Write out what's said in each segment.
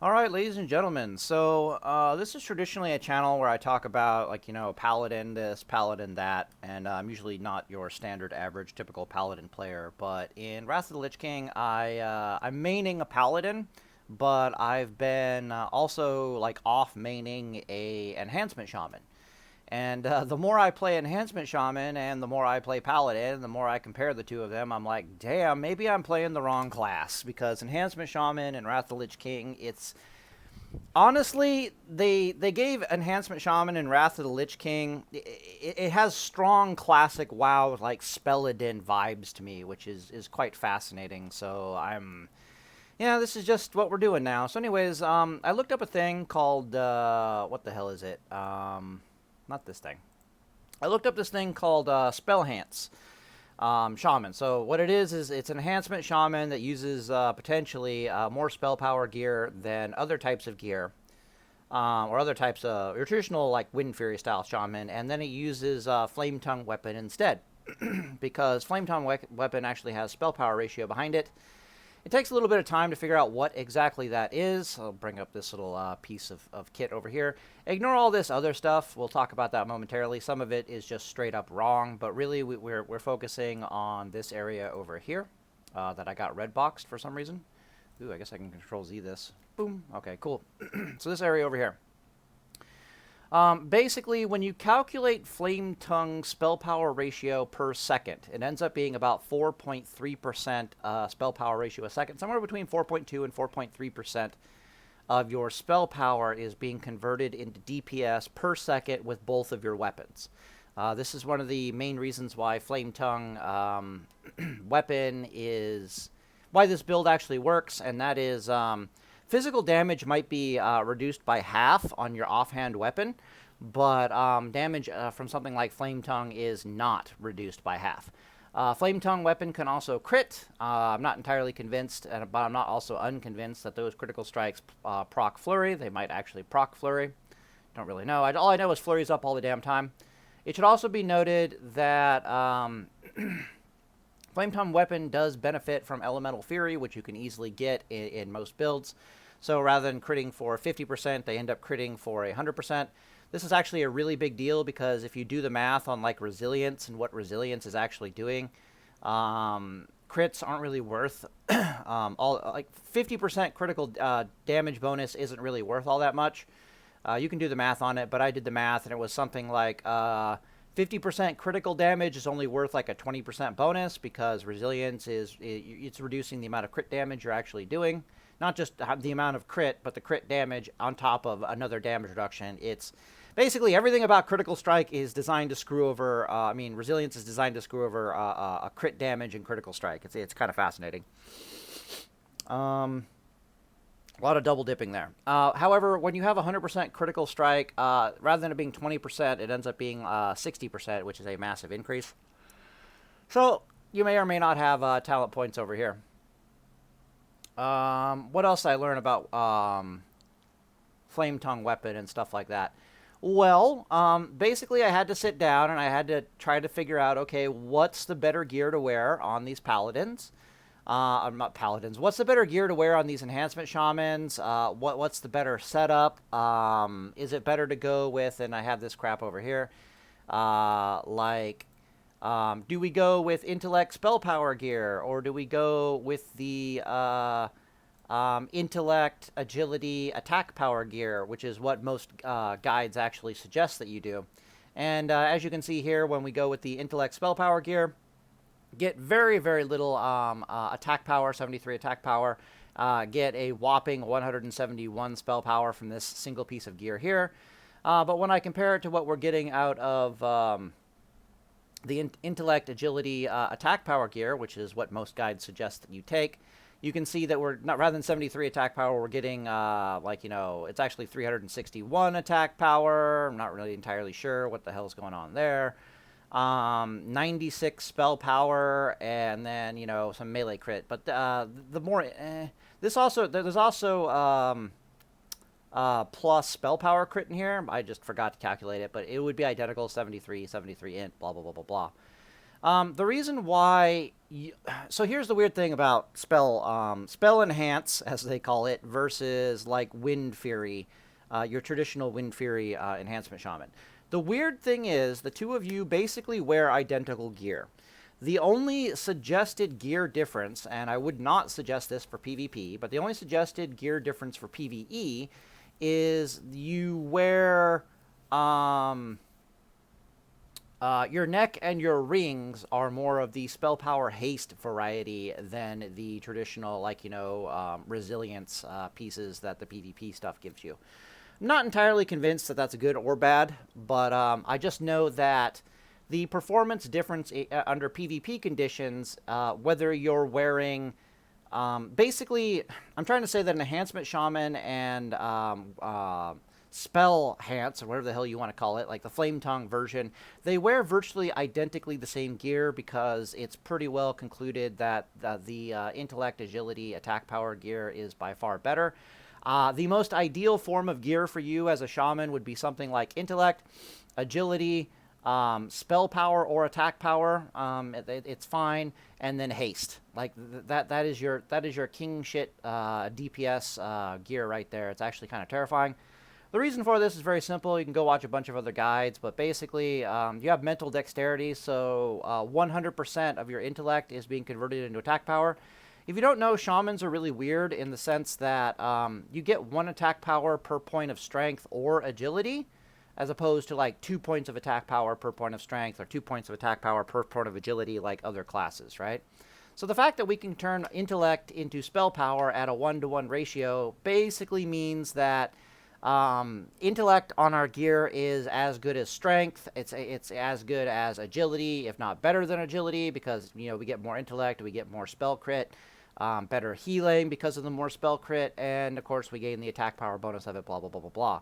All right, ladies and gentlemen. So this is traditionally a channel where I talk about, like, paladin this, paladin that, and I'm usually not your standard average typical paladin player. But in Wrath of the Lich King, I'm maining a paladin, but I've been also like off maining a enhancement shaman. And the more I play Enhancement Shaman and the more I play Paladin, the more I compare the two of them, I'm like, damn, maybe I'm playing the wrong class. Because Enhancement Shaman and Wrath of the Lich King, it's honestly, they gave Enhancement Shaman and Wrath of the Lich King, it has strong classic WoW, like Spelladin vibes to me, which is quite fascinating. So yeah, this is just what we're doing now. So anyways, I looked up a thing called, what the hell is it? Not this thing. I looked up this thing called Spell Hance Shaman. So what it is it's an enhancement shaman that uses potentially more spell power gear than other types of gear. Or other types of your traditional like Wind Fury style shaman, and then it uses Flame Tongue weapon instead, because Flame Tongue weapon actually has spell power ratio behind it. It takes a little bit of time to figure out what exactly that is. I'll bring up this little piece of kit over here. Ignore all this other stuff. We'll talk about that momentarily. Some of it is just straight up wrong, but really we're focusing on this area over here that I got red boxed for some reason. Ooh, I guess I can Control Z this. Boom. Okay, cool. So this area over here. Basically, when you calculate Flame Tongue spell power ratio per second, it ends up being about 4.3% spell power ratio a second. Somewhere between 4.2 and 4.3% of your spell power is being converted into DPS per second with both of your weapons. This is one of the main reasons why Flame Tongue weapon is... why this build actually works, and that is... physical damage might be reduced by half on your offhand weapon, but damage from something like Flame Tongue is not reduced by half. Flame Tongue weapon can also crit. I'm not entirely convinced, but I'm not also unconvinced that those critical strikes proc Flurry. They might actually proc Flurry. Don't really know. All I know is Flurry's up all the damn time. It should also be noted that Flame Tongue weapon does benefit from Elemental Fury, which you can easily get in most builds. So rather than critting for 50%, they end up critting for 100%. This is actually a really big deal because if you do the math on like resilience and what resilience is actually doing, crits aren't really worth all like 50% critical damage bonus isn't really worth all that much. You can do the math on it, but I did the math and it was something like 50% critical damage is only worth like a 20% bonus because resilience it's reducing the amount of crit damage you're actually doing. Not just the amount of crit, but the crit damage on top of another damage reduction. It's basically everything about critical strike is designed to screw over. Resilience is designed to screw over a crit damage and critical strike. It's kind of fascinating. A lot of double dipping there. However, when you have 100% critical strike, rather than it being 20%, it ends up being 60%, which is a massive increase. So you may or may not have talent points over here. What else did I learn about Flame Tongue weapon and stuff like that? Well, basically I had to sit down and I had to try to figure out, okay, what's the better gear to wear on these paladins? I'm not paladins. What's the better gear to wear on these enhancement shamans? What's the better setup? Is it better to go with, and I have this crap over here, do we go with intellect spell power gear, or do we go with the intellect agility attack power gear, which is what most guides actually suggest that you do? And as you can see here, when we go with the intellect spell power gear, get very, very little attack power, 73 attack power, get a whopping 171 spell power from this single piece of gear here. But when I compare it to what we're getting out of the intellect agility attack power gear, which is what most guides suggest that you take, you can see that we're not, rather than 73 attack power, we're getting it's actually 361 attack power. I'm not really entirely sure what the hell's going on there. 96 spell power, and then some melee crit. But the more there's also plus spell power crit in here. I just forgot to calculate it, but it would be identical, 73 int, blah blah blah blah blah. The reason why, so here's the weird thing about spell enhance, as they call it, versus like Wind Fury, your traditional Wind Fury enhancement shaman. The weird thing is the two of you basically wear identical gear. The only suggested gear difference, and I would not suggest this for PvP, but the only suggested gear difference for PvE is you wear your neck and your rings are more of the spell power haste variety than the traditional, like, resilience pieces that the PvP stuff gives you. I'm not entirely convinced that that's good or bad, but I just know that the performance difference under PvP conditions, whether you're wearing... basically, I'm trying to say that an enhancement shaman and spell Hanse, or whatever the hell you want to call it, like the flame tongue version, they wear virtually identically the same gear because it's pretty well concluded that the intellect, agility, attack power gear is by far better. The most ideal form of gear for you as a shaman would be something like intellect, agility, spell power or attack power. It's fine, and then haste. Like that is your king shit DPS gear right there. It's actually kind of terrifying. The reason for this is very simple. You can go watch a bunch of other guides, but basically, you have mental dexterity, so 100% of your intellect is being converted into attack power. If you don't know, shamans are really weird in the sense that you get 1 attack power per point of strength or agility, as opposed to like 2 points of attack power per point of strength or 2 points of attack power per point of agility like other classes, right? So the fact that we can turn intellect into spell power at a 1-to-1 ratio basically means that intellect on our gear is as good as strength. It's as good as agility, if not better than agility, because we get more intellect, we get more spell crit, better healing because of the more spell crit, and of course we gain the attack power bonus of it. Blah blah blah blah blah.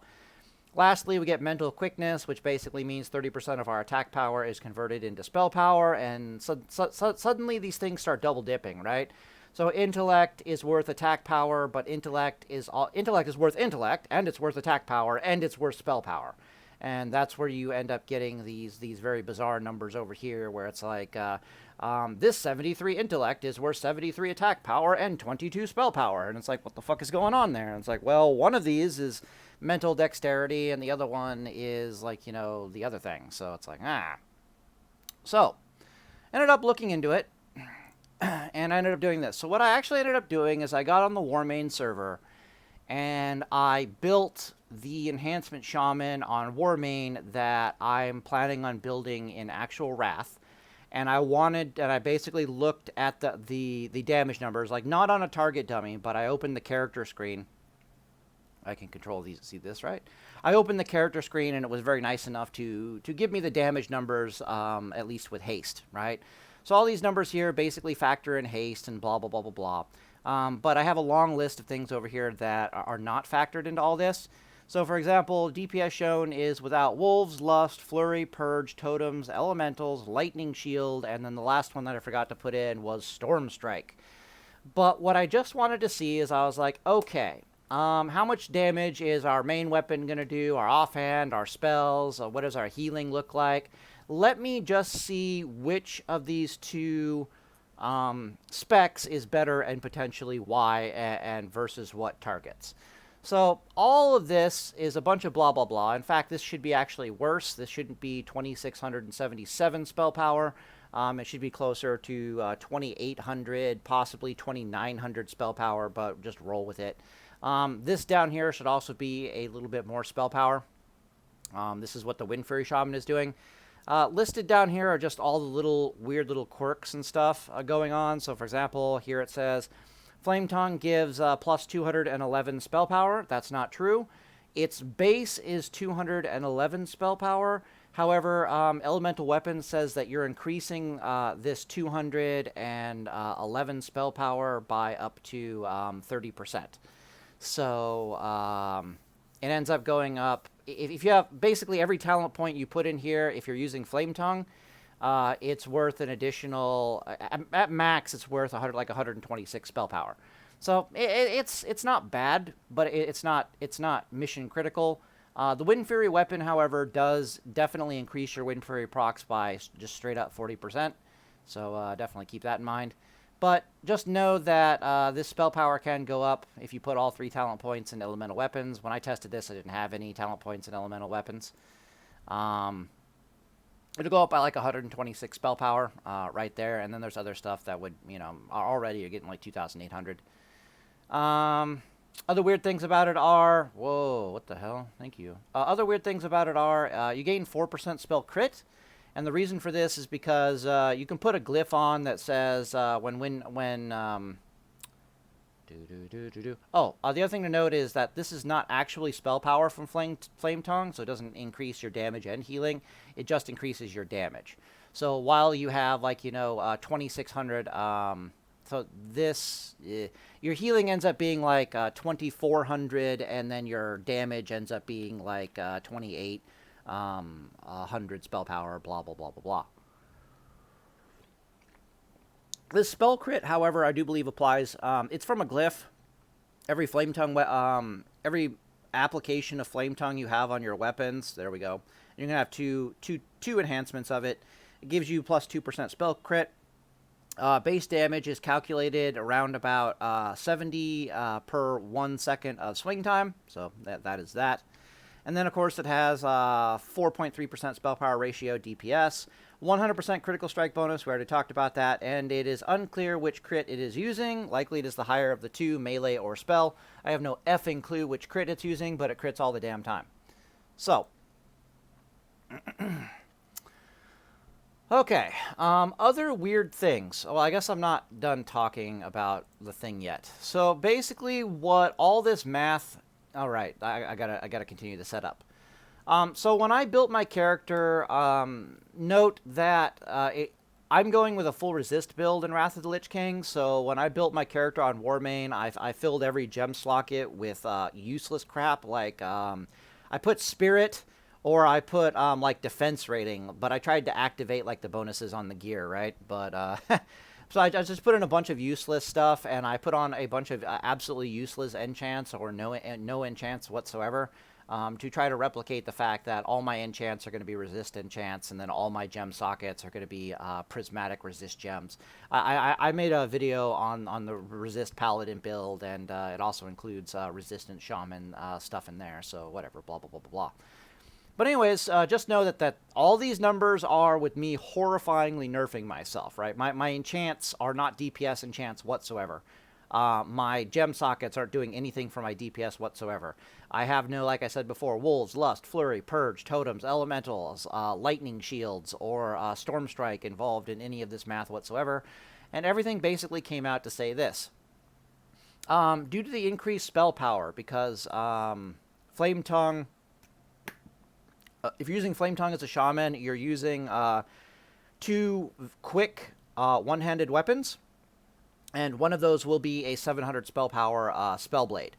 Lastly, we get mental quickness, which basically means 30% of our attack power is converted into spell power, and suddenly these things start double dipping, right? So intellect is worth attack power, but intellect is worth intellect, and it's worth attack power, and it's worth spell power. And that's where you end up getting these very bizarre numbers over here, where it's like, this 73 intellect is worth 73 attack power and 22 spell power. And it's like, what the fuck is going on there? And it's like, well, one of these is mental dexterity, and the other one is, like, the other thing. So it's like, So, ended up looking into it, and I ended up doing this. So what I actually ended up doing is I got on the Warmain server, and I built the enhancement shaman on Warmain that I'm planning on building in actual Wrath. And I basically looked at the damage numbers, like not on a target dummy, but I opened the character screen. I can control these, see this, right? I opened the character screen, and it was very nice enough to give me the damage numbers, at least with haste, right? So all these numbers here basically factor in haste and blah, blah, blah, blah, blah. But I have a long list of things over here that are not factored into all this. So, for example, DPS shown is without Wolves, Lust, Flurry, Purge, Totems, Elementals, Lightning Shield, and then the last one that I forgot to put in was Storm Strike. But what I just wanted to see is I was like, okay, how much damage is our main weapon going to do, our offhand, our spells, what does our healing look like? Let me just see which of these two specs is better and potentially why, and versus what targets. So all of this is a bunch of blah, blah, blah. In fact, this should be actually worse. This shouldn't be 2,677 spell power. It should be closer to 2,800, possibly 2,900 spell power, but just roll with it. This down here should also be a little bit more spell power. This is what the Wind Fury Shaman is doing. Listed down here are just all the little weird little quirks and stuff going on. So, for example, here it says Flame Tongue gives plus 211 spell power. That's not true. Its base is 211 spell power. However, Elemental Weapon says that you're increasing this 211 spell power by up to 30%. So it ends up going up. If you have basically every talent point you put in here, if you're using Flame Tongue, it's worth an additional, at max, it's worth 126 spell power. So it's not bad, but it's not mission critical. The Wind Fury weapon, however, does definitely increase your Wind Fury procs by just straight up 40%. So definitely keep that in mind. But just know that this spell power can go up if you put all 3 talent points in elemental weapons. When I tested this, I didn't have any talent points in elemental weapons. It'll go up by like 126 spell power right there. And then there's other stuff that would, already you're getting like 2,800. Other weird things about it are... Whoa, what the hell? Thank you. Other weird things about it are you gain 4% spell crit. And the reason for this is because you can put a glyph on that says Oh, the other thing to note is that this is not actually spell power from Flame Tongue, so it doesn't increase your damage and healing. It just increases your damage. So while you have, like, 2,600, so this, your healing ends up being like 2,400, and then your damage ends up being like 2,800 spell power, blah, blah, blah, blah, blah. This spell crit, however, I do believe applies. It's from a glyph. Every Flame Tongue, every application of Flame Tongue you have on your weapons, there we go. You're gonna have two enhancements of it. It gives you plus 2% spell crit. Base damage is calculated around about 70 per 1 second of swing time. So that is that. And then, of course, it has 4.3% spell power ratio DPS, 100% critical strike bonus. We already talked about that. And it is unclear which crit it is using. Likely it is the higher of the two, melee or spell. I have no effing clue which crit it's using, but it crits all the damn time. So, okay. Other weird things. Well, I guess I'm not done talking about the thing yet. So, basically, what all this math... All right, I gotta continue the setup. So when I built my character, note that I'm going with a full resist build in Wrath of the Lich King. So when I built my character on Warmane, I filled every gem slocket with useless crap like I put Spirit or I put like Defense Rating, but I tried to activate like the bonuses on the gear, right? But so I just put in a bunch of useless stuff, and I put on a bunch of absolutely useless enchants or no enchants whatsoever to try to replicate the fact that all my enchants are going to be resist enchants, and then all my gem sockets are going to be prismatic resist gems. I made a video on the resist paladin build, and it also includes resistant shaman stuff in there, so whatever, blah, blah, blah, blah, blah. But anyways, just know that all these numbers are with me horrifyingly nerfing myself, right? My enchants are not DPS enchants whatsoever. My gem sockets aren't doing anything for my DPS whatsoever. I have no, like I said before, Wolves, Lust, Flurry, Purge, Totems, Elementals, Lightning Shields, or Storm Strike involved in any of this math whatsoever. And everything basically came out to say this. Due to the increased spell power, because Flame Tongue... if you're using Flame Tongue as a shaman, you're using 2 quick one-handed weapons, and one of those will be a 700 spell power Spellblade,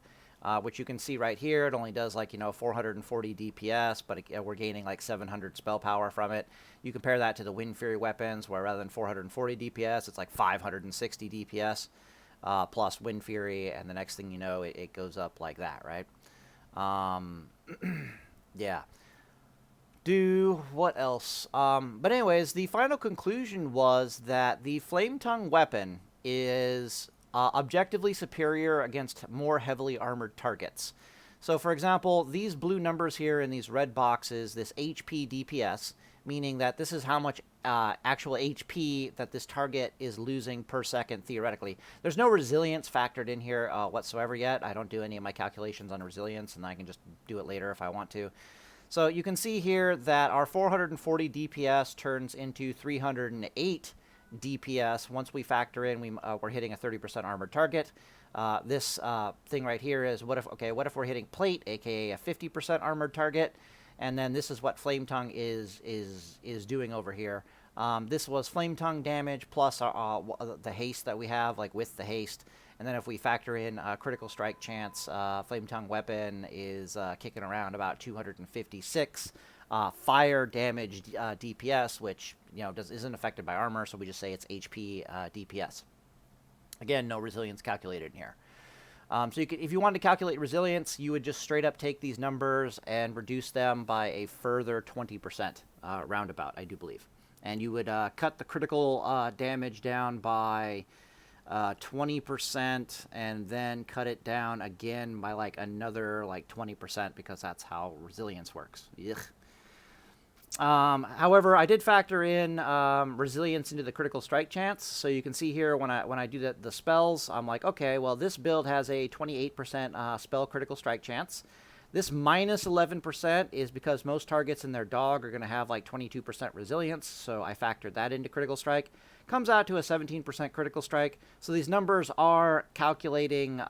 which you can see right here. It only does like 440 DPS, but we're gaining like 700 spell power from it. You compare that to the Wind Fury weapons, where rather than 440 DPS, it's like 560 DPS plus Wind Fury, and the next thing you know, it goes up like that, right? Yeah. What else? But anyways, the final conclusion was that the Flame Tongue weapon is objectively superior against more heavily armored targets. So, for example, these blue numbers here in these red boxes, this HP DPS, meaning that this is how much actual HP that this target is losing per second, theoretically. There's no resilience factored in here whatsoever yet. I don't do any of my calculations on resilience, and I can just do it later if I want to. So you can see here that our 440 DPS turns into 308 DPS once we factor in we're hitting a 30% armored target. This thing right here is what if we're hitting plate, aka a 50% armored target, and then this is what Flame Tongue is doing over here. This was Flame Tongue damage plus the haste that we have, like with the haste. And then if we factor in critical strike chance, Flame Tongue weapon is kicking around about 256 fire damage DPS, which isn't affected by armor, so we just say it's HP DPS. Again, no resilience calculated in here. So if you wanted to calculate resilience, you would just straight up take these numbers and reduce them by a further 20% roundabout, I do believe. and you would cut the critical damage down by 20%, and then cut it down again by like another like 20%, because that's how resilience works. Ugh. However, I did factor in resilience into the critical strike chance. So you can see here when I do the spells, I'm like, okay, well, this build has a 28% spell critical strike chance. This minus 11% is because most targets in their dog are going to have like 22% resilience, so I factored that into critical strike. Comes out to a 17% critical strike. So these numbers are calculating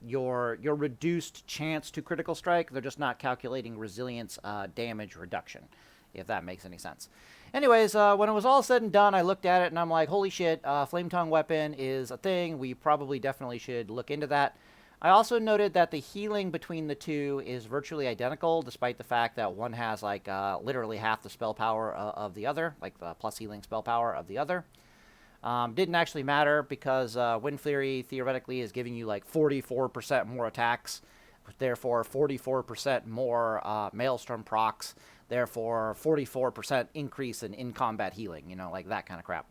your reduced chance to critical strike. They're just not calculating resilience damage reduction, if that makes any sense. Anyways, when it was all said and done, I looked at it and I'm like, holy shit, Flame Tongue weapon is a thing. We probably definitely should look into that. I also noted that the healing between the two is virtually identical, despite the fact that one has like literally half the spell power of the other, like the plus healing spell power of the other. Didn't actually matter because Wind Fury theoretically is giving you like 44% more attacks, therefore 44% more Maelstrom procs, therefore 44% increase in in-combat healing, you know, like that kind of crap.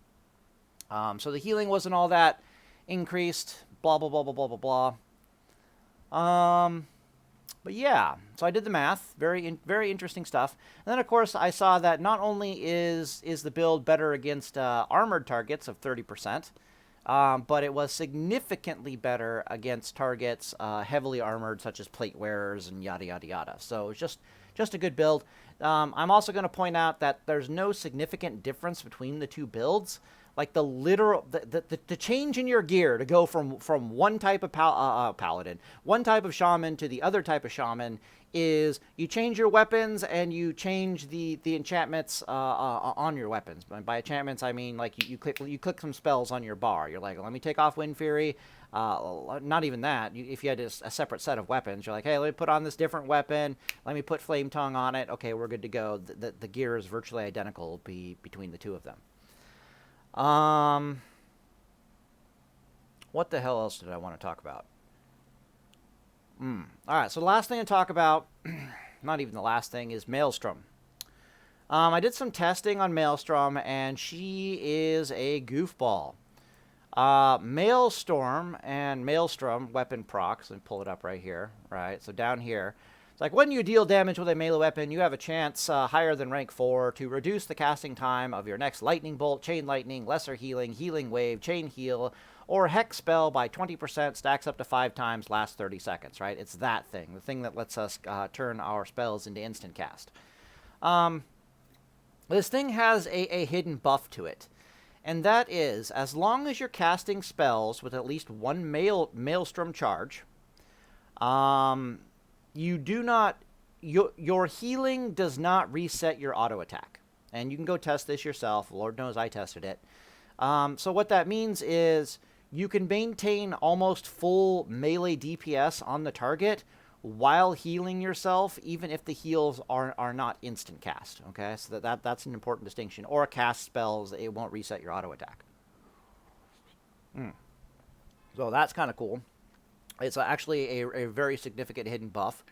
So the healing wasn't all that increased, blah, blah, blah, blah, blah, blah, blah. But yeah, so I did the math. Very interesting stuff. And then, of course, I saw that not only is the build better against armored targets of 30%, but it was significantly better against targets heavily armored, such as plate wearers and yada, yada, yada. So it's just a good build. I'm also going to point out that there's no significant difference between the two builds. Like the literal, the change in your gear to go from one type of paladin, one type of shaman to the other type of shaman is you change your weapons and you change the enchantments on your weapons. By enchantments, I mean like you click some spells on your bar. You're like, let me take off Wind Fury. Not even that. If you had a separate set of weapons, you're like, hey, let me put on this different weapon. Let me put Flame Tongue on it. Okay, we're good to go. The gear is virtually identical between the two of them. What the hell else did I want to talk about? Alright, so the last thing to talk about, not even the last thing, is Maelstrom. I did some testing on Maelstrom, and she is a goofball. Maelstrom and Maelstrom weapon procs, let me pull it up right here, right? So down here, it's like when you deal damage with a melee weapon, you have a chance higher than rank 4 to reduce the casting time of your next lightning bolt, chain lightning, lesser healing, healing wave, chain heal, or hex spell by 20%, stacks up to 5 times, lasts 30 seconds, right? It's that thing, the thing that lets us turn our spells into instant cast. This thing has a hidden buff to it. And that is, as long as you're casting spells with at least one Maelstrom charge, you do not, your healing does not reset your auto attack. And you can go test this yourself. Lord knows I tested it. So what that means is you can maintain almost full melee DPS on the target while healing yourself, even if the heals are not instant cast. Okay, so that's an important distinction. Or cast spells, it won't reset your auto attack. So that's kind of cool. It's actually a very significant hidden buff.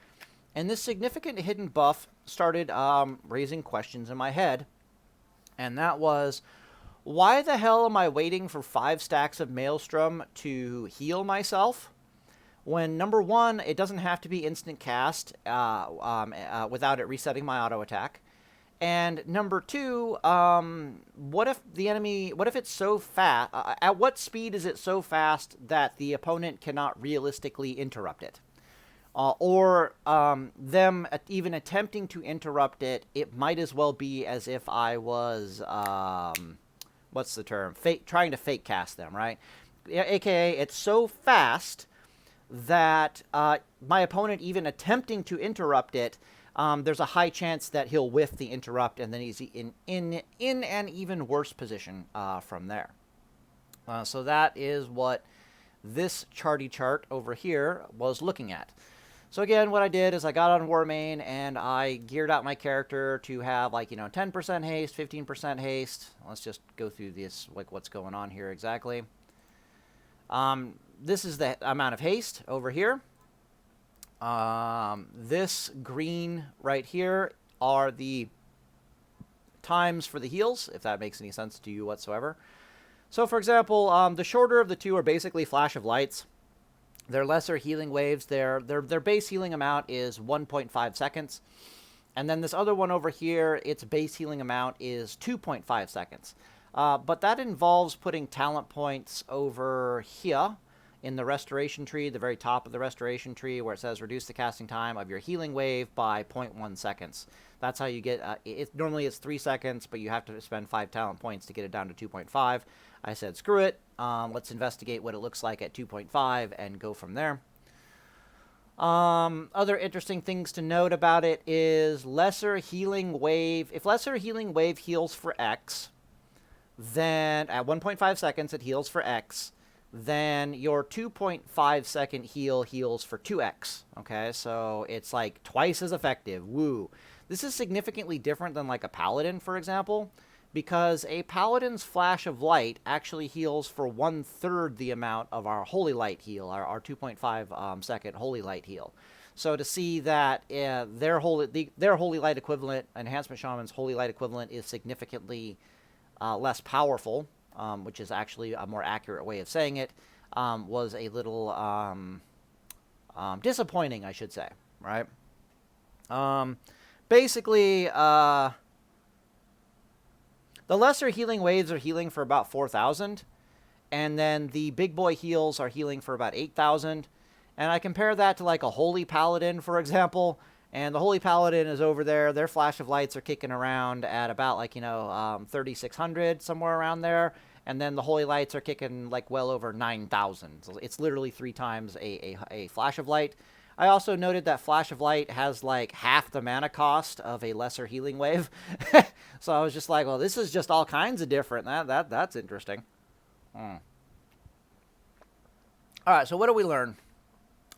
And this significant hidden buff started raising questions in my head. And that was, why the hell am I waiting for 5 stacks of Maelstrom to heal myself? When, number one, it doesn't have to be instant cast without it resetting my auto attack. And number two, what if it's so fast, at what speed is it so fast that the opponent cannot realistically interrupt it? Or them even attempting to interrupt it, it might as well be as if I was, what's the term? Trying to fake cast them, right? AKA, it's so fast that my opponent even attempting to interrupt it, there's a high chance that he'll whiff the interrupt, and then he's in an even worse position from there. So that is what this charty chart over here was looking at. So again, what I did is I got on Warmane and I geared out my character to have, like, 10% haste, 15% haste. Let's just go through this, like what's going on here exactly. This is the amount of haste over here. This green right here are the times for the heals, if that makes any sense to you whatsoever. So, for example, the shorter of the two are basically Flash of Lights. They're lesser healing waves. Their base healing amount is 1.5 seconds. And then this other one over here, its base healing amount is 2.5 seconds. But that involves putting talent points over here in the restoration tree, the very top of the restoration tree, where it says reduce the casting time of your healing wave by 0.1 seconds. That's how you get, normally it's 3 seconds, but you have to spend 5 talent points to get it down to 2.5. I said, screw it. Let's investigate what it looks like at 2.5 and go from there. Other interesting things to note about it is lesser healing wave. If lesser healing wave heals for X, then at 1.5 seconds it heals for X, then your 2.5 second heal heals for 2x. Okay, so it's like twice as effective. Woo. This is significantly different than like a paladin, for example, because a paladin's flash of light actually heals for 1/3 the amount of our holy light heal, our 2.5 second holy light heal. So to see that their holy light equivalent, Enhancement Shaman's holy light equivalent, is significantly less powerful, which is actually a more accurate way of saying it, was a little disappointing, I should say, right? Basically, the lesser healing waves are healing for about 4,000, and then the big boy heals are healing for about 8,000. And I compare that to like a holy paladin, for example, and the holy paladin is over there. Their flash of lights are kicking around at about like 3,600, somewhere around there. And then the holy lights are kicking like well over 9,000. So it's literally 3 times a flash of light. I also noted that flash of light has like half the mana cost of a lesser healing wave. So I was just like, well, this is just all kinds of different. That's interesting. All right, so what do we learn?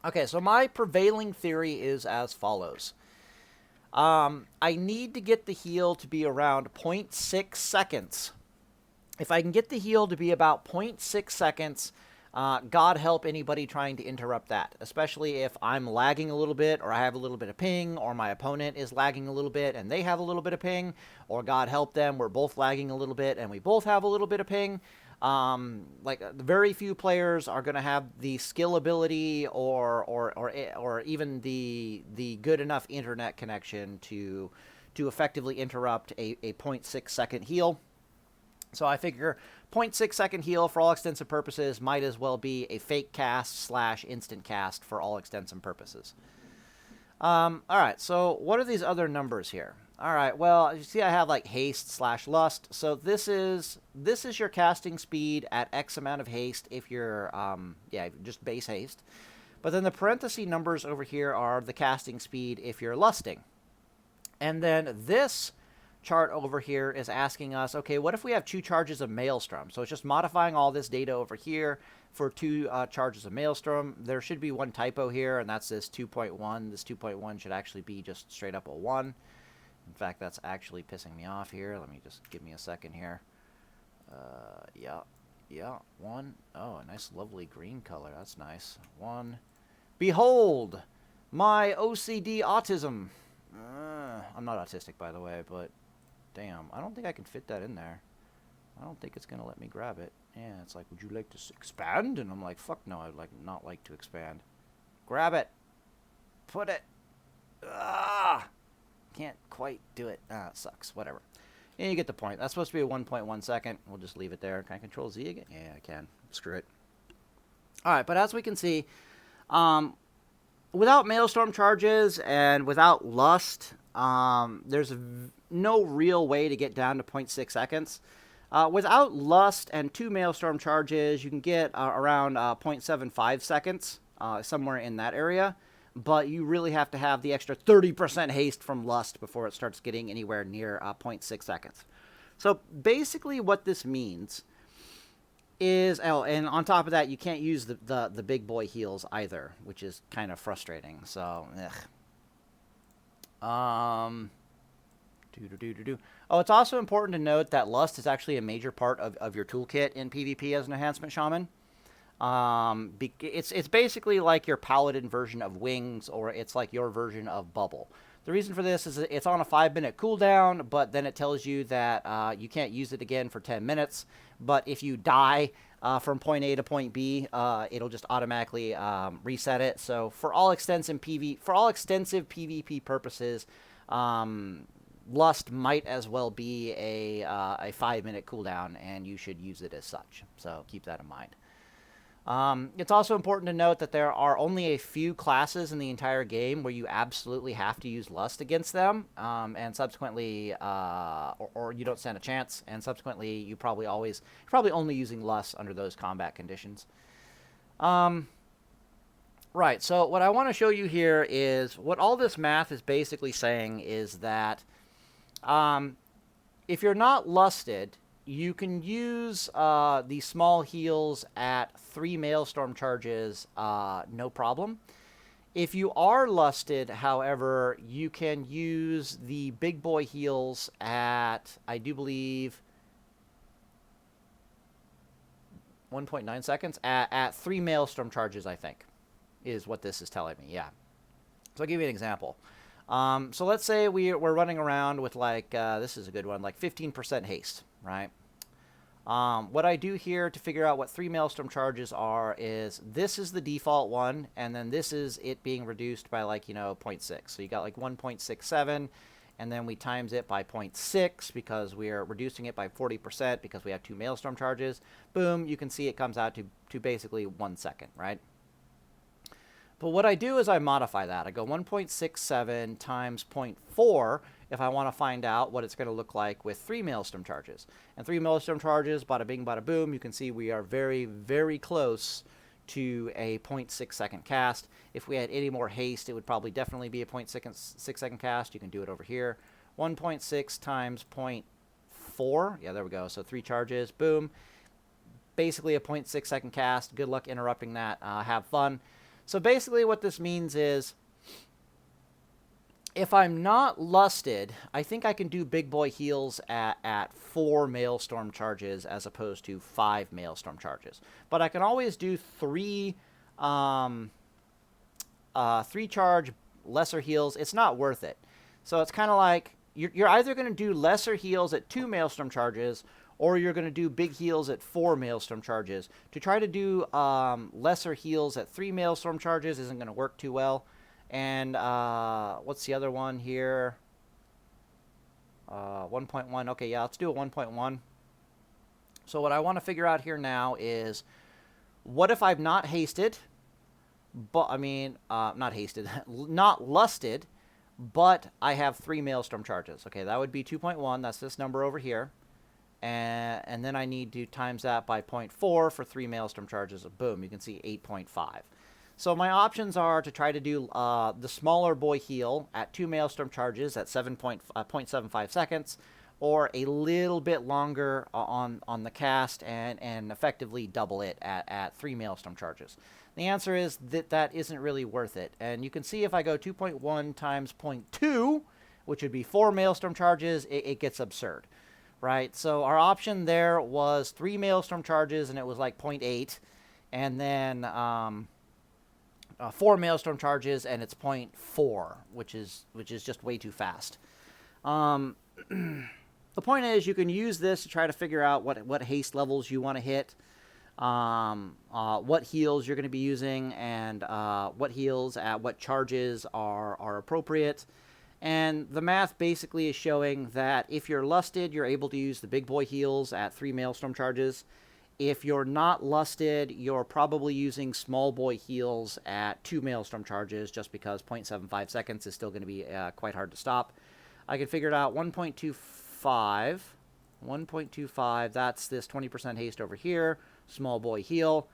Okay, so my prevailing theory is as follows. I need to get the heal to be around 0.6 seconds. If I can get the heal to be about 0.6 seconds, God help anybody trying to interrupt that, especially if I'm lagging a little bit, or I have a little bit of ping, or my opponent is lagging a little bit and they have a little bit of ping, or God help them, we're both lagging a little bit and we both have a little bit of ping. Very few players are going to have the skill ability or even the good enough internet connection to effectively interrupt a 0.6 second heal. So I figure 0.6 second heal, for all extents and purposes, might as well be a fake cast / instant cast for all extents and purposes. All right, so what are these other numbers here? All right, well, you see I have like haste / lust. So this is your casting speed at X amount of haste if you're, just base haste. But then the parenthesis numbers over here are the casting speed if you're lusting. And then this chart over here is asking us, okay, what if we have 2 charges of Maelstrom? So it's just modifying all this data over here for 2 charges of Maelstrom. There should be one typo here, and that's this 2.1. This 2.1 should actually be just straight up a 1. In fact, that's actually pissing me off here. Let me just give me a second here. Yeah, 1. Oh, a nice lovely green color. That's nice. 1. Behold, my OCD autism. I'm not autistic, by the way, but damn, I don't think I can fit that in there. I don't think it's going to let me grab it. Yeah, it's like, would you like to expand? And I'm like, fuck no, I'd not like to expand. Grab it. Put it. Can't quite do it. It sucks. Whatever. And you get the point. That's supposed to be a 1.1 second. We'll just leave it there. Can I control Z again? Yeah, I can. Screw it. All right, but as we can see, without Maelstrom charges and without Lust, there's no real way to get down to 0.6 seconds. Without Lust and 2 Maelstrom charges, you can get around 0.75 seconds, somewhere in that area. But you really have to have the extra 30% haste from Lust before it starts getting anywhere near 0.6 seconds. So basically what this means is, and on top of that, you can't use the big boy heals either, which is kind of frustrating. So, Oh, it's also important to note that Lust is actually a major part of your toolkit in PvP as an Enhancement Shaman. It's basically like your paladin version of wings, or it's like your version of bubble. The reason for this is it's on a 5-minute cooldown, but then it tells you that you can't use it again for 10 minutes. But if you die from point A to point B, it'll just automatically reset it. So for all extensive PvP purposes, Lust might as well be a 5-minute cooldown, and you should use it as such. So keep that in mind. It's also important to note that there are only a few classes in the entire game where you absolutely have to use Lust against them, and subsequently, or you don't stand a chance, and subsequently you probably only using Lust under those combat conditions. Right, so what I want to show you here is what all this math is basically saying is that if you're not lusted, you can use the small heals at 3 Maelstrom charges, no problem. If you are lusted, however, you can use the big boy heals at, I do believe, 1.9 seconds, at 3 Maelstrom charges, I think, is what this is telling me, yeah. So I'll give you an example. So let's say we're running around with, like, this is a good one, like 15% haste, right? What I do here to figure out what 3 Maelstrom charges are is this is the default one, and then this is it being reduced by, like, 0.6. So you got like 1.67, and then we times it by 0.6 because we are reducing it by 40% because we have 2 Maelstrom charges. Boom, you can see it comes out to basically 1 second, right? But what I do is I modify that. I go 1.67 times 0.4 if I want to find out what it's going to look like with 3 Maelstrom charges. And 3 Maelstrom charges, bada bing, bada boom, you can see we are very, very close to a 0.6 second cast. If we had any more haste, it would probably definitely be a 0.6 second cast. You can do it over here. 1.6 times 0.4. Yeah, there we go. So 3 charges, boom. Basically a 0.6 second cast. Good luck interrupting that. Have fun. So basically what this means is if I'm not lusted, I think I can do big boy heals at 4 Maelstrom charges as opposed to 5 Maelstrom charges. But I can always do 3 charge lesser heals. It's not worth it. So it's kind of like you're either going to do lesser heals at 2 Maelstrom charges, or you're going to do big heals at 4 Maelstrom charges. To try to do lesser heals at 3 Maelstrom charges isn't going to work too well. And what's the other one here? 1.1. Okay, yeah, let's do a 1.1. So what I want to figure out here now is, what if I'm not hasted, but not hasted, not lusted, but I have 3 Maelstrom charges. Okay, that would be 2.1. That's this number over here. And then I need to times that by 0.4 for 3 Maelstrom charges. Boom, you can see 8.5. So my options are to try to do the smaller boy heal at 2 Maelstrom charges at 0.75 seconds, or a little bit longer on the cast and effectively double it at 3 Maelstrom charges. The answer is that isn't really worth it. And you can see if I go 2.1 times 0.2, which would be 4 Maelstrom charges, it gets absurd. Right, so our option there was 3 Maelstrom charges, and it was like 0.8, and then 4 Maelstrom charges, and it's 0.4, which is just way too fast. The point is, you can use this to try to figure out what haste levels you want to hit, what heals you're going to be using, and what heals at what charges are appropriate. And the math basically is showing that if you're lusted, you're able to use the big boy heals at 3 Maelstrom charges. If you're not lusted, you're probably using small boy heals at 2 Maelstrom charges, just because 0.75 seconds is still going to be quite hard to stop. I can figure it out. 1.25. 1.25, that's this 20% haste over here. Small boy heal.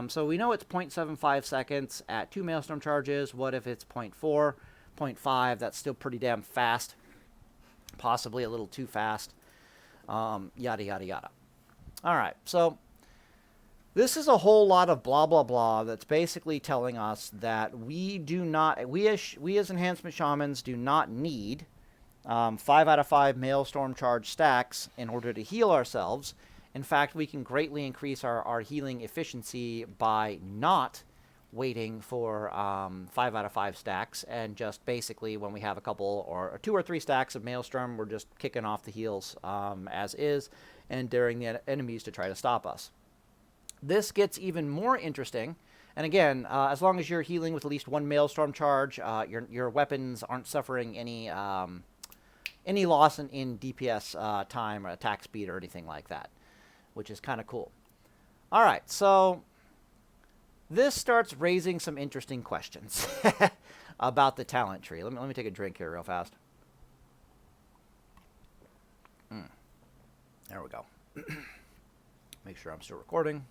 So we know it's 0.75 seconds at 2 Maelstrom charges. What if it's 0.4? 0.5, that's still pretty damn fast, possibly a little too fast, yada yada yada. All right, so this is a whole lot of blah blah blah that's basically telling us that we as enhancement shamans do not need 5 out of 5 Maelstrom charge stacks in order to heal ourselves, In fact, we can greatly increase our healing efficiency by not waiting for 5 out of 5 stacks, and just basically when we have a couple or 2 or 3 stacks of Maelstrom, we're just kicking off the heals as is and daring the enemies to try to stop us. This gets even more interesting, and again, as long as you're healing with at least 1 Maelstrom charge, your weapons aren't suffering any loss in DPS time or attack speed or anything like that, which is kind of cool. All right, so this starts raising some interesting questions about the talent tree. Let me take a drink here real fast. There we go. Make sure I'm still recording.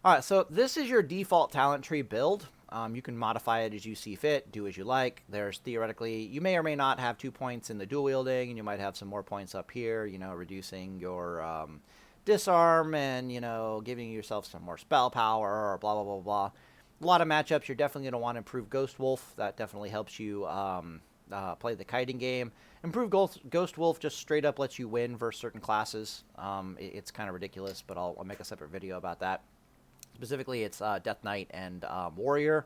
All right, so this is your default talent tree build. You can modify it as you see fit, do as you like. There's theoretically, you may or may not have 2 points in the dual wielding, and you might have some more points up here, you know, reducing your disarm and, you know, giving yourself some more spell power or blah, blah, blah, blah. A lot of matchups, you're definitely going to want to improve Ghost Wolf. That definitely helps you play the kiting game. Improve Ghost Wolf just straight up lets you win versus certain classes. It's kind of ridiculous, but I'll make a separate video about that. Specifically, it's Death Knight and Warrior.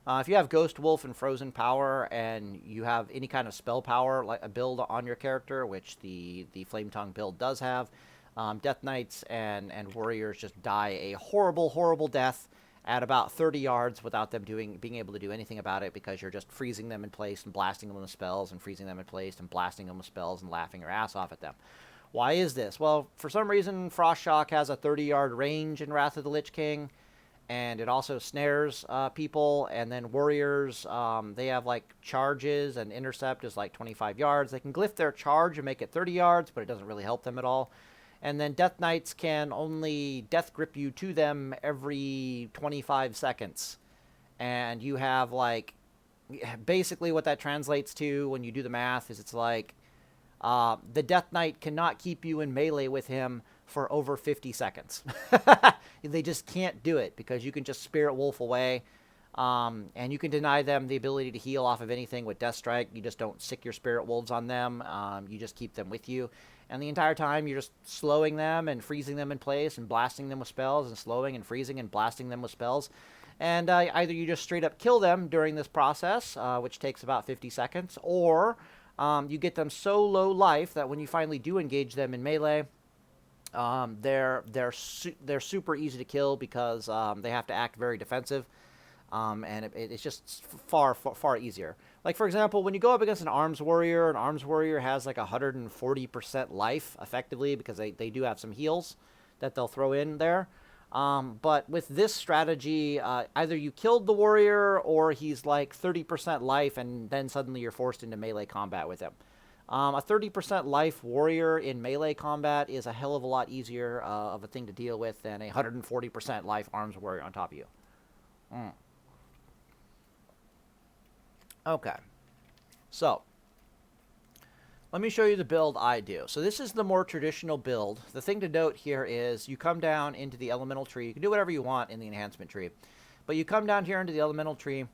If you have Ghost Wolf and Frozen Power, and you have any kind of spell power, like a build on your character, which the Flame Tongue build does have, Death Knights and Warriors just die a horrible, horrible death at about 30 yards without them being able to do anything about it, because you're just freezing them in place and blasting them with spells and freezing them in place and blasting them with spells and laughing your ass off at them. Why is this? Well, for some reason, Frost Shock has a 30-yard range in Wrath of the Lich King, and it also snares people. And then Warriors, they have like charges, and Intercept is like 25 yards. They can glyph their charge and make it 30 yards, but it doesn't really help them at all. And then Death Knights can only death grip you to them every 25 seconds. And you have like, basically what that translates to when you do the math is it's like, the Death Knight cannot keep you in melee with him for over 50 seconds. They just can't do it, because you can just Spirit Wolf away, and you can deny them the ability to heal off of anything with Death Strike. You just don't sick your Spirit Wolves on them. You just keep them with you. And the entire time, you're just slowing them and freezing them in place and blasting them with spells, and slowing and freezing and blasting them with spells. And either you just straight up kill them during this process, which takes about 50 seconds, or you get them so low life that when you finally do engage them in melee, they're super easy to kill, because they have to act very defensive, and it's just far easier. Like, for example, when you go up against an Arms Warrior has like 140% life effectively, because they do have some heals that they'll throw in there. But with this strategy, either you killed the warrior, or he's like 30% life, and then suddenly you're forced into melee combat with him. A 30% life warrior in melee combat is a hell of a lot easier of a thing to deal with than a 140% life arms warrior on top of you. Okay. So, let me show you the build I do. So this is the more traditional build. The thing to note here is you come down into the elemental tree. You can do whatever you want in the enhancement tree, but you come down here into the elemental tree.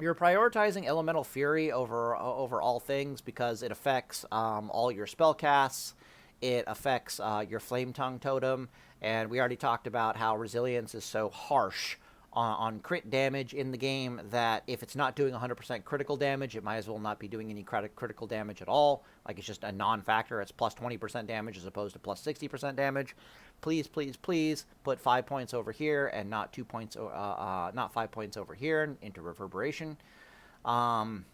You're prioritizing Elemental Fury over all things, because it affects all your spell casts. It affects your Flame Tongue totem, and we already talked about how Resilience is so harsh on crit damage in the game that if it's not doing 100% critical damage, it might as well not be doing any critical damage at all. Like, it's just a non-factor. It's plus 20% damage as opposed to plus 60% damage. Please, please, please put 5 points over here and not 2 points, not 5 points over here into Reverberation. Then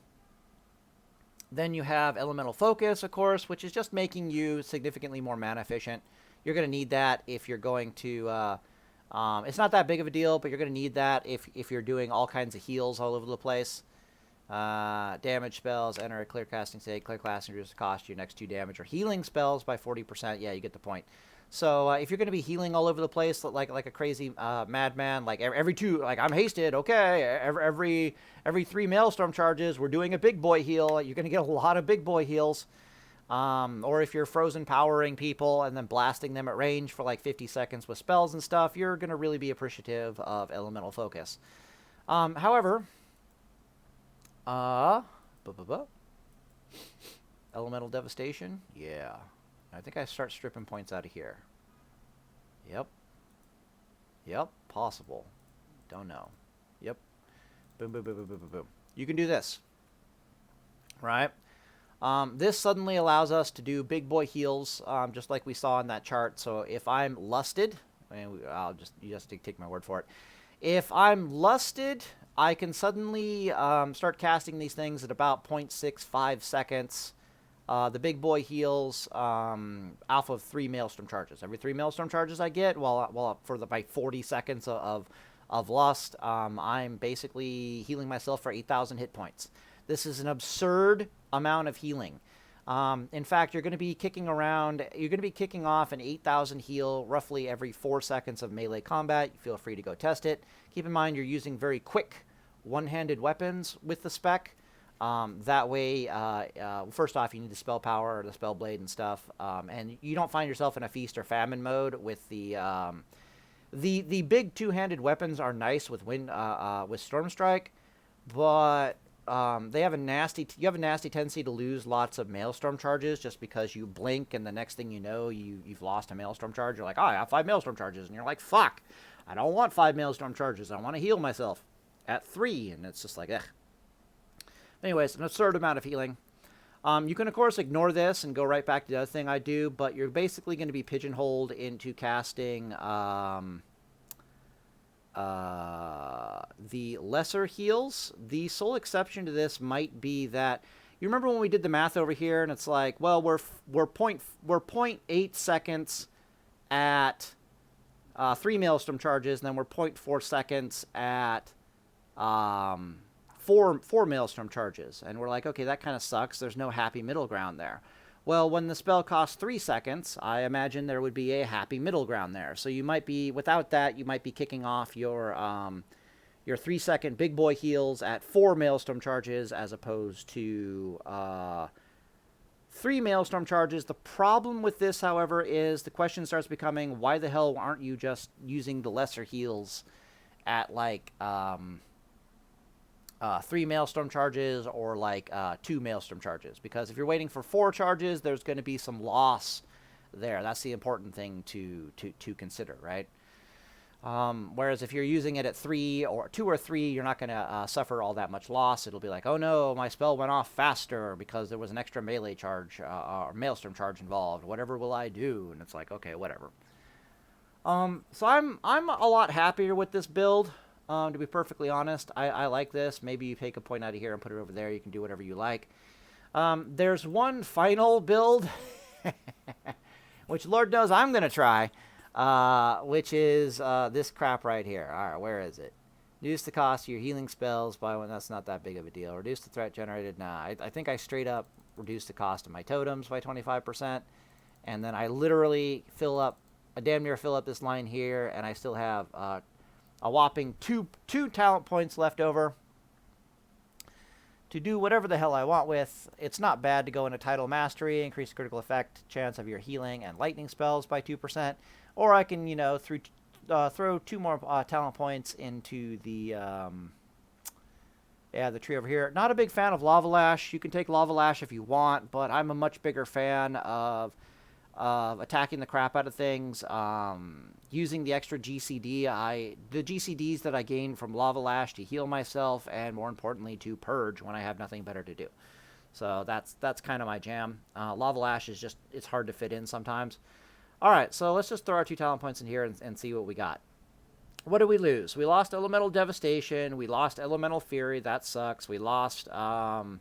you have Elemental Focus, of course, which is just making you significantly more mana efficient. You're going to need that if you're going to... it's not that big of a deal, but you're going to need that if you're doing all kinds of heals all over the place. Damage spells, enter a clear casting state. Clear casting just cost you next 2 damage. Or healing spells by 40%. Yeah, you get the point. So if you're going to be healing all over the place like a crazy madman, like every 2, like I'm hasted, okay, every 3 Maelstrom charges, we're doing a big boy heal. You're going to get a lot of big boy heals. Or if you're frozen powering people and then blasting them at range for like 50 seconds with spells and stuff, you're going to really be appreciative of Elemental Focus. However, Elemental Devastation, yeah. I think I start stripping points out of here. Yep. Yep, possible. Don't know. Yep. Boom, boom, boom, boom, boom, boom, boom. You can do this. Right? This suddenly allows us to do big boy heals, just like we saw in that chart. So if I'm lusted, and you just take my word for it. If I'm lusted, I can suddenly start casting these things at about 0.65 seconds. The big boy heals alpha of 3 Maelstrom charges. Every 3 Maelstrom charges I get, by 40 seconds of lust, I'm basically healing myself for 8,000 hit points. This is an absurd amount of healing. In fact, you're going to be kicking off an 8,000 heal roughly every 4 seconds of melee combat. Feel free to go test it. Keep in mind you're using very quick one-handed weapons with the spec. That way, first off, you need the spell power or the spell blade and stuff, and you don't find yourself in a feast or famine mode with the big two-handed weapons are nice with Storm Strike, but you have a nasty tendency to lose lots of Maelstrom charges just because you blink and the next thing you know you've lost a Maelstrom charge. You're like, oh, I have 5 Maelstrom charges, and you're like, fuck, I don't want 5 Maelstrom charges. I want to heal myself at 3, and it's just like, ugh. Anyways, an absurd amount of healing. You can, of course, ignore this and go right back to the other thing I do, but you're basically going to be pigeonholed into casting the lesser heals. The sole exception to this might be that you remember when we did the math over here, and it's like, well, we're 0.8 seconds at 3 Maelstrom charges, and then we're 0.4 seconds at four Maelstrom charges, and we're like, okay, that kind of sucks. There's no happy middle ground there. Well, when the spell costs 3 seconds, I imagine there would be a happy middle ground there. So you might be, without that, you might be kicking off your 3-second big boy heals at 4 Maelstrom charges as opposed to 3 Maelstrom charges. The problem with this, however, is the question starts becoming, why the hell aren't you just using the lesser heals at like 3 Maelstrom charges or like 2 Maelstrom charges? Because if you're waiting for 4 charges, there's going to be some loss there. That's the important thing to consider, right? Whereas if you're using it at 2 or 3, you're not going to suffer all that much loss. It'll be like, oh no, my spell went off faster because there was an extra melee charge or Maelstrom charge involved. Whatever will I do? And it's like, okay, whatever. So I'm a lot happier with this build. To be perfectly honest, I like this. Maybe you take a point out of here and put it over there. You can do whatever you like. There's one final build, which Lord knows I'm going to try, which is this crap right here. All right, where is it? Reduce the cost of your healing spells by one. That's not that big of a deal. Reduce the threat generated. Nah, I think I straight up reduced the cost of my totems by 25%. And then I literally damn near fill up this line here, and I still have a whopping two talent points left over to do whatever the hell I want with. It's not bad to go into Title Mastery, increase the critical effect chance of your healing and lightning spells by 2%, or I can, throw 2 more talent points into the tree over here. Not a big fan of Lava Lash. You can take Lava Lash if you want, but I'm a much bigger fan of attacking the crap out of things, using the extra GCD, the GCDs that I gain from Lava Lash to heal myself, and more importantly to purge when I have nothing better to do. So that's kind of my jam. Lava Lash is just, it's hard to fit in sometimes. All right, so let's just throw our 2 talent points in here and see what we got. What did we lose? We lost Elemental Devastation. We lost Elemental Fury. That sucks. We lost some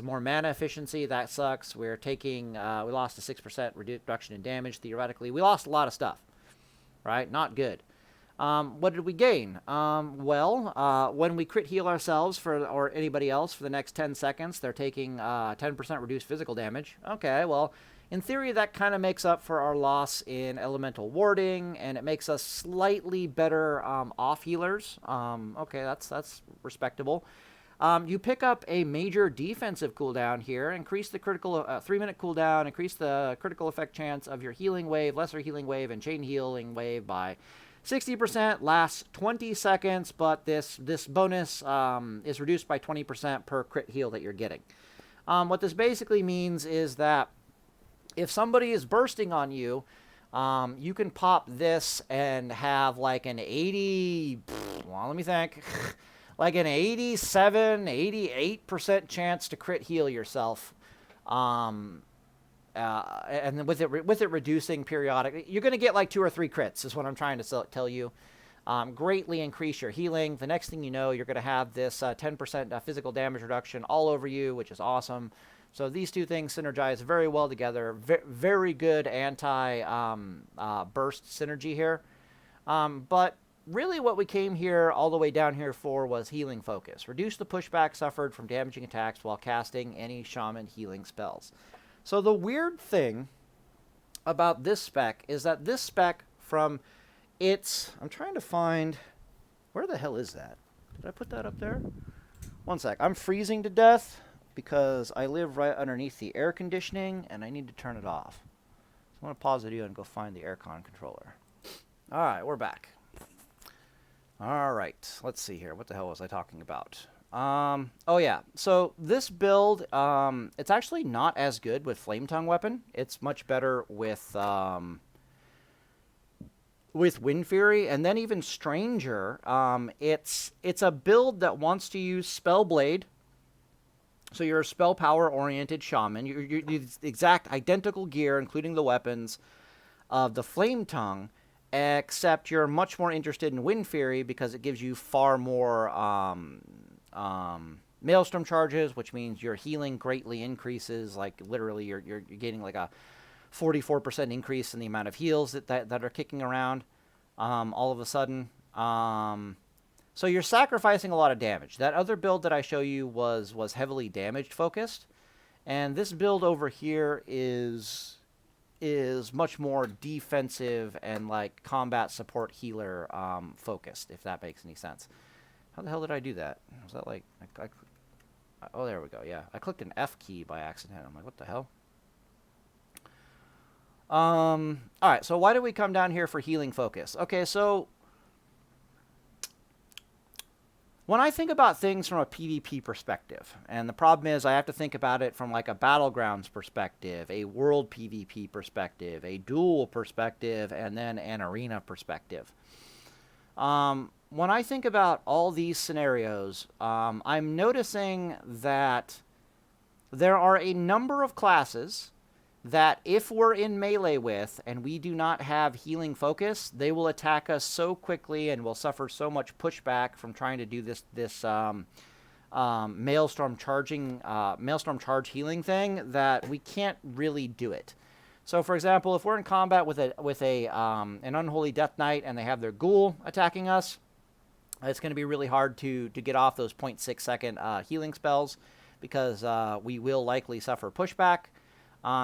more mana efficiency. That sucks. We lost a 6% reduction in damage, theoretically. We lost a lot of stuff, right? Not good. What did we gain? When we crit heal ourselves or anybody else for the next 10 seconds, they're taking 10% reduced physical damage. Okay, well, in theory, that kind of makes up for our loss in elemental warding, and it makes us slightly better off healers. Okay, that's respectable. You pick up a major defensive cooldown here, increase the critical 3-minute cooldown, increase the critical effect chance of your healing wave, lesser healing wave, and chain healing wave by 60%, lasts 20 seconds, but this bonus is reduced by 20% per crit heal that you're getting. What this basically means is that if somebody is bursting on you, you can pop this and have like an 80, well, let me think, like an 87, 88% chance to crit heal yourself. And then with it reducing periodic, you're going to get like 2 or 3 crits is what I'm trying to tell you. Greatly increase your healing. The next thing you know, you're going to have this 10% physical damage reduction all over you, which is awesome. So these two things synergize very well together. Very good anti-burst synergy here. But really what we came here all the way down here for was healing focus. Reduce the pushback suffered from damaging attacks while casting any shaman healing spells. So the weird thing about this spec is that this spec from its... I'm trying to find... Where the hell is that? Did I put that up there? One sec. I'm freezing to death because I live right underneath the air conditioning and I need to turn it off. So I'm going to pause the video and go find the aircon controller. Alright, we're back. Alright, let's see here. What the hell was I talking about? Oh yeah, so this build, it's actually not as good with Flame Tongue Weapon. It's much better with Wind Fury, and then even stranger, it's a build that wants to use Spellblade. So you're a spell power oriented shaman. You're the exact identical gear, including the weapons of the Flame Tongue, except you're much more interested in Wind Fury because it gives you far more Maelstrom charges, which means your healing greatly increases. Like literally, you're getting like a 44% increase in the amount of heals that are kicking around all of a sudden. So you're sacrificing a lot of damage. That other build that I show you was heavily damage focused, and this build over here is much more defensive and like combat support healer focused, if that makes any sense. How the hell did I do that? Was that like oh, there we go. Yeah, I clicked an F key by accident. I'm like, what the hell? All right, so why did we come down here for healing focus? Okay, so when I think about things from a PvP perspective, and the problem is I have to think about it from like a Battlegrounds perspective, a world PvP perspective, a duel perspective, and then an arena perspective. When I think about all these scenarios, I'm noticing that there are a number of classes that if we're in melee with and we do not have healing focus, they will attack us so quickly and will suffer so much pushback from trying to do this Maelstrom charge healing thing that we can't really do it. So, for example, if we're in combat with an Unholy Death Knight and they have their ghoul attacking us, it's going to be really hard to get off those 0.6 second healing spells because we will likely suffer pushback.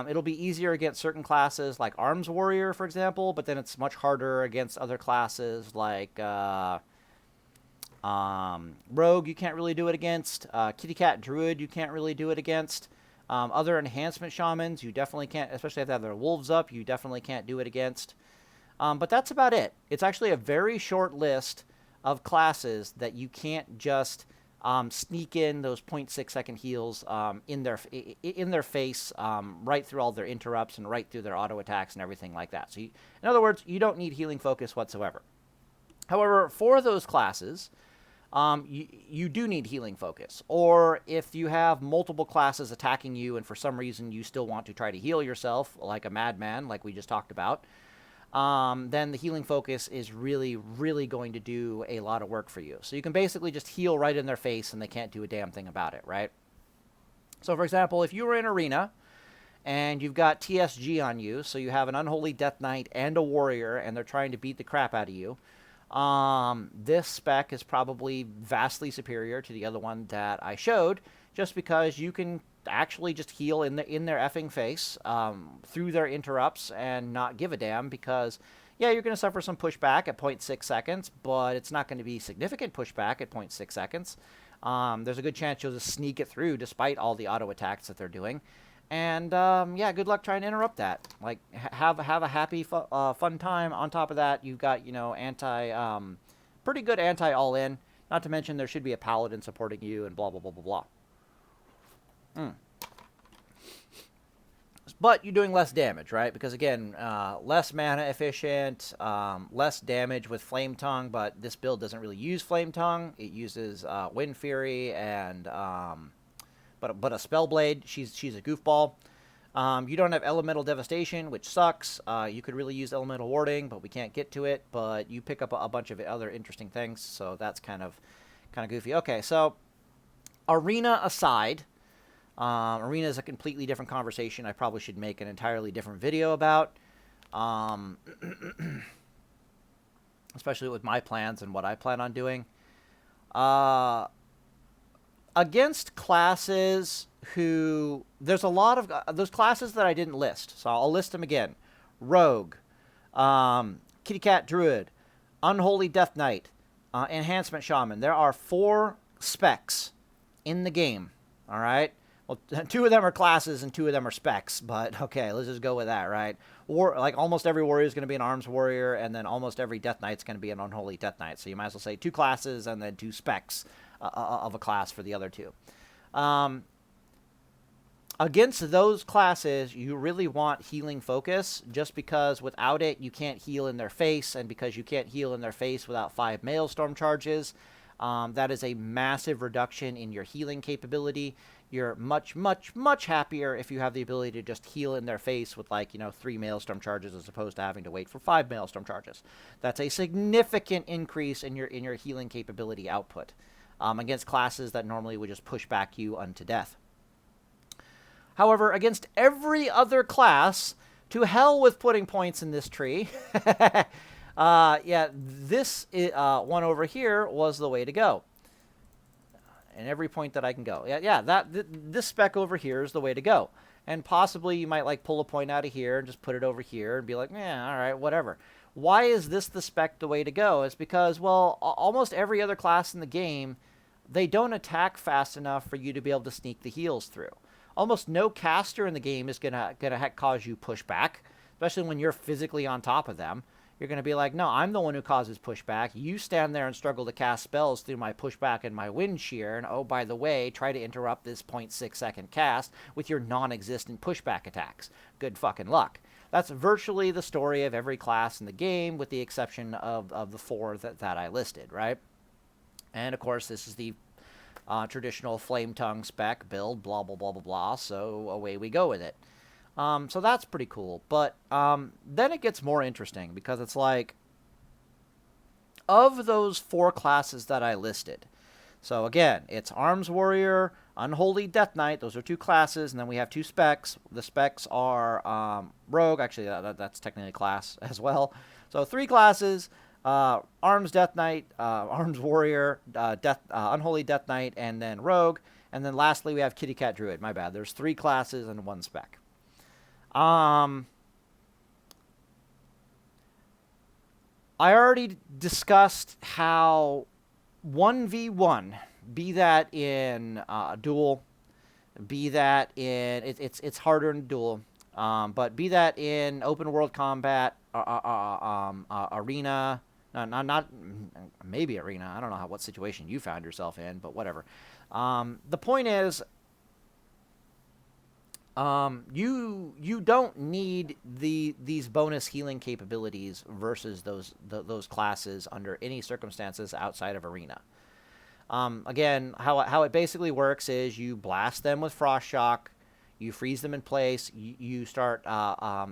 It'll be easier against certain classes like Arms Warrior, for example, but then it's much harder against other classes like Rogue, you can't really do it against. Kitty Cat Druid, you can't really do it against. Other enhancement shamans, you definitely can't, especially if they have their wolves up, you definitely can't do it against. But that's about it. It's actually a very short list of classes that you can't just sneak in those 0.6 second heals in their face, right through all their interrupts and right through their auto attacks and everything like that. So, in other words, you don't need healing focus whatsoever. However, for those classes, you do need healing focus. Or if you have multiple classes attacking you and for some reason you still want to try to heal yourself, like a madman, like we just talked about, then the healing focus is really, really going to do a lot of work for you. So you can basically just heal right in their face and they can't do a damn thing about it, right? So, for example, if you were in Arena and you've got TSG on you, so you have an Unholy Death Knight and a Warrior and they're trying to beat the crap out of you, this spec is probably vastly superior to the other one that I showed, just because you can actually just heal in their effing face through their interrupts and not give a damn, because yeah, you're going to suffer some pushback at 0.6 seconds, but it's not going to be significant pushback at 0.6 seconds. There's a good chance you'll just sneak it through despite all the auto attacks that they're doing. And yeah, good luck trying to interrupt that. Like, have a happy, fun time. On top of that, you've got, you know, pretty good anti all-in. Not to mention there should be a paladin supporting you and blah, blah, blah, blah, blah. but you're doing less damage, right? Because again, less mana efficient, less damage with Flame Tongue, but this build doesn't really use Flame Tongue. It uses Wind Fury and but a Spellblade. She's a goofball. You don't have Elemental Devastation, which sucks. You could really use Elemental Warding, but we can't get to it. But you pick up a bunch of other interesting things, so that's kind of goofy. Okay, so Arena aside. Arena is a completely different conversation. I probably should make an entirely different video about, especially with my plans and what I plan on doing. Against classes who... There's a lot of... those classes that I didn't list, so I'll list them again. Rogue, Kitty Cat Druid, Unholy Death Knight, Enhancement Shaman. There are 4 specs in the game, alright? Well, 2 of them are classes and 2 of them are specs, but okay, let's just go with that, right? Like almost every warrior is going to be an arms warrior, and then almost every death knight is going to be an unholy death knight. So you might as well say 2 classes and then 2 specs of a class for the other 2. Against those classes, you really want healing focus, just because without it, you can't heal in their face, and because you can't heal in their face without 5 Maelstrom charges, that is a massive reduction in your healing capability. You're much, much, much happier if you have the ability to just heal in their face with, like, 3 Maelstrom charges as opposed to having to wait for 5 Maelstrom charges. That's a significant increase in your healing capability output against classes that normally would just push back you unto death. However, against every other class, to hell with putting points in this tree. Yeah, this one over here was the way to go. And every point that I can go. Yeah, this spec over here is the way to go. And possibly you might like pull a point out of here and just put it over here and be like, yeah, all right, whatever. Why is this the spec the way to go? It's because, well, almost every other class in the game, they don't attack fast enough for you to be able to sneak the heals through. Almost no caster in the game is gonna cause you pushback, especially when you're physically on top of them. You're going to be like, no, I'm the one who causes pushback. You stand there and struggle to cast spells through my pushback and my wind shear. And oh, by the way, try to interrupt this 0.6 second cast with your non-existent pushback attacks. Good fucking luck. That's virtually the story of every class in the game, with the exception of the 4 that I listed, right? And of course, this is the traditional Flame Tongue spec build, blah, blah, blah, blah, blah. So away we go with it. So that's pretty cool. But then it gets more interesting, because it's like, of those 4 classes that I listed, so again, it's Arms Warrior, Unholy Death Knight, those are 2 classes, and then we have 2 specs. The specs are Rogue, actually that's technically a class as well. So 3 classes, Arms Death Knight, Arms Warrior, Unholy Death Knight, and then Rogue. And then lastly we have Kitty Cat Druid, my bad. There's 3 classes and 1 spec. I already discussed how 1v1, be that in duel, be that in... It's harder in duel, but be that in open world combat, arena... Not maybe arena. I don't know what situation you found yourself in, but whatever. The point is... you don't need these bonus healing capabilities versus those classes under any circumstances outside of arena. Again, how it basically works is you blast them with Frost Shock, you freeze them in place, you start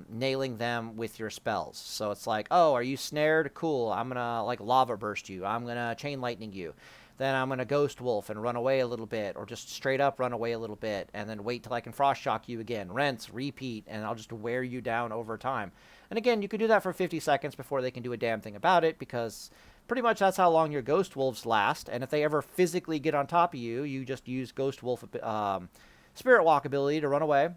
nailing them with your spells. So it's like, oh, are you snared? Cool, I'm gonna like lava burst you, I'm gonna chain lightning you. Then I'm going to Ghost Wolf and run away a little bit, or just straight up run away a little bit, and then wait till I can Frost Shock you again. Rinse, repeat, and I'll just wear you down over time. And again, you can do that for 50 seconds before they can do a damn thing about it, because pretty much that's how long your Ghost Wolves last. And if they ever physically get on top of you, you just use Ghost Wolf Spirit Walk ability to run away.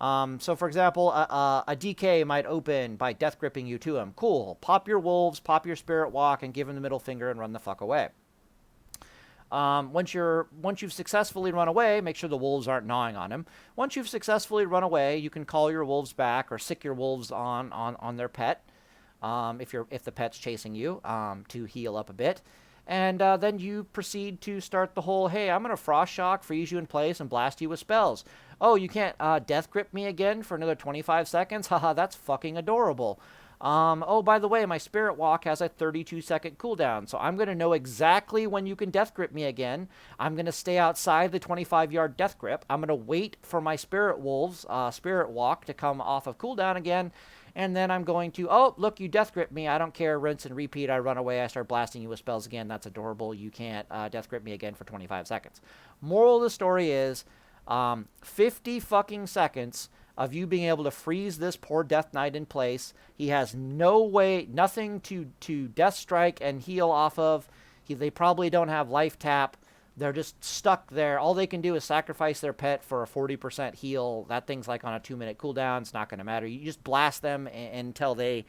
So for example, a DK might open by death gripping you to him. Cool. Pop your Wolves, pop your Spirit Walk, and give him the middle finger and run the fuck away. Once you've successfully run away, make sure the wolves aren't gnawing on him. Once you've successfully run away, you can call your wolves back or sick your wolves on their pet, if the pet's chasing you, to heal up a bit. And then you proceed to start the whole, hey, I'm going to Frost Shock, freeze you in place, and blast you with spells. Oh, you can't Death Grip me again for another 25 seconds? Haha, that's fucking adorable. Oh, by the way, my Spirit Walk has a 32-second cooldown, so I'm going to know exactly when you can Death Grip me again. I'm going to stay outside the 25-yard Death Grip. I'm going to wait for my Spirit Wolves Spirit Walk to come off of cooldown again, and then I'm going to, oh, look, you Death Grip me. I don't care. Rinse and repeat. I run away. I start blasting you with spells again. That's adorable. You can't Death Grip me again for 25 seconds. Moral of the story is 50 fucking seconds of you being able to freeze this poor Death Knight in place. He has no way, nothing to Death Strike and heal off of. They probably don't have Life Tap. They're just stuck there. All they can do is sacrifice their pet for a 40% heal. That thing's like on a 2-minute cooldown. It's not going to matter. You just blast them until they...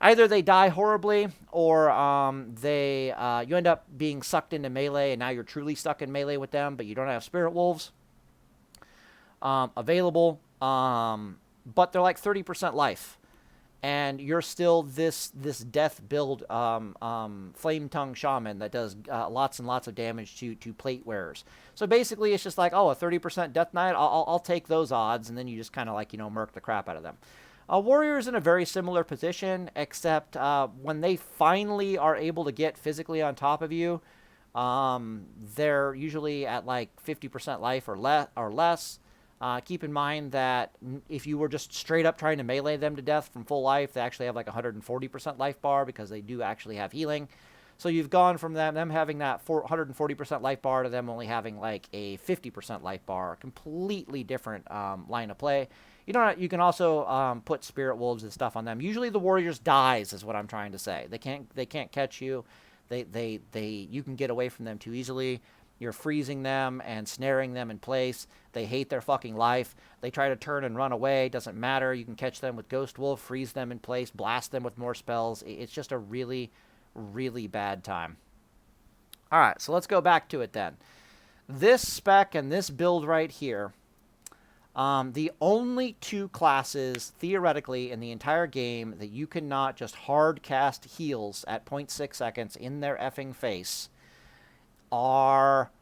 Either they die horribly, or you end up being sucked into melee, and now you're truly stuck in melee with them, but you don't have Spirit Wolves available. But they're like 30% life, and you're still this death build flame tongue shaman that does lots and lots of damage to plate wearers. So basically, it's just like, oh, a 30% death knight. I'll take those odds, and then you just kind of like murk the crap out of them. Warriors in a very similar position, except when they finally are able to get physically on top of you, they're usually at like 50% life or less. Keep in mind that if you were just straight up trying to melee them to death from full life, they actually have like 140% life bar because they do actually have healing. So you've gone from them having that 140% life bar to them only having like a 50% life bar. Completely different line of play. You can also put Spirit Wolves and stuff on them. Usually the Warriors dies is what I'm trying to say. They can't catch you. You can get away from them too easily. You're freezing them and snaring them in place. They hate their fucking life. They try to turn and run away. Doesn't matter. You can catch them with Ghost Wolf, freeze them in place, blast them with more spells. It's just a really, really bad time. All right, so let's go back to it then. This spec and this build right here, the only two classes, theoretically, in the entire game that you cannot just hard cast heals at 0.6 seconds in their effing face are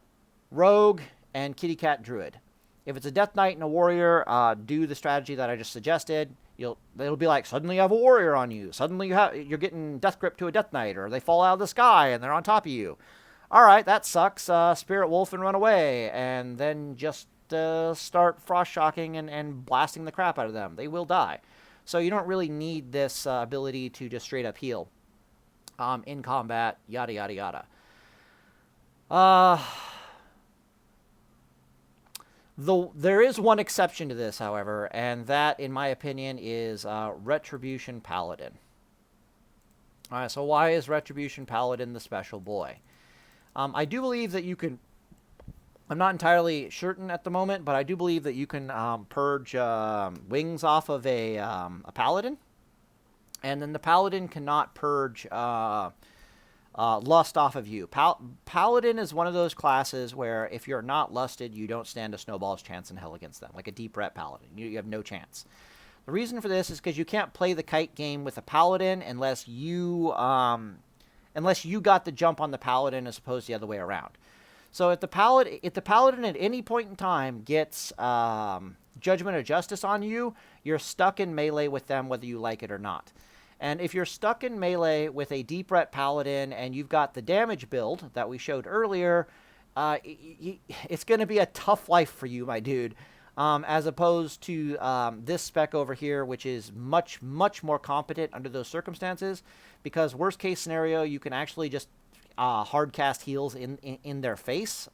Rogue and Kitty Cat Druid. If it's a Death Knight and a Warrior, do the strategy that I just suggested. It'll be like, suddenly you have a Warrior on you. Suddenly you're getting Death Grip to a Death Knight, or they fall out of the sky and they're on top of you. All right, that sucks. Spirit Wolf and run away, and then just start Frost Shocking and blasting the crap out of them. They will die. So you don't really need this ability to just straight up heal in combat, yada, yada, yada. There is one exception to this, however, and that, in my opinion, is Retribution Paladin. All right, so why is Retribution Paladin the special boy? I do believe that you can... I'm not entirely certain at the moment, but I do believe that you can purge wings off of a Paladin, and then the Paladin cannot purge... lust off of you. Paladin is one of those classes where if you're not lusted, you don't stand a snowball's chance in hell against them. Like a deep ret Paladin. You have no chance. The reason for this is because you can't play the kite game with a Paladin unless you got the jump on the Paladin as opposed to the other way around. So if the Paladin at any point in time gets Judgment of Justice on you, you're stuck in melee with them whether you like it or not. And if you're stuck in melee with a deep ret Paladin and you've got the damage build that we showed earlier, it's going to be a tough life for you, my dude, as opposed to this spec over here, which is much, much more competent under those circumstances, because worst case scenario, you can actually just hard cast heals in their face,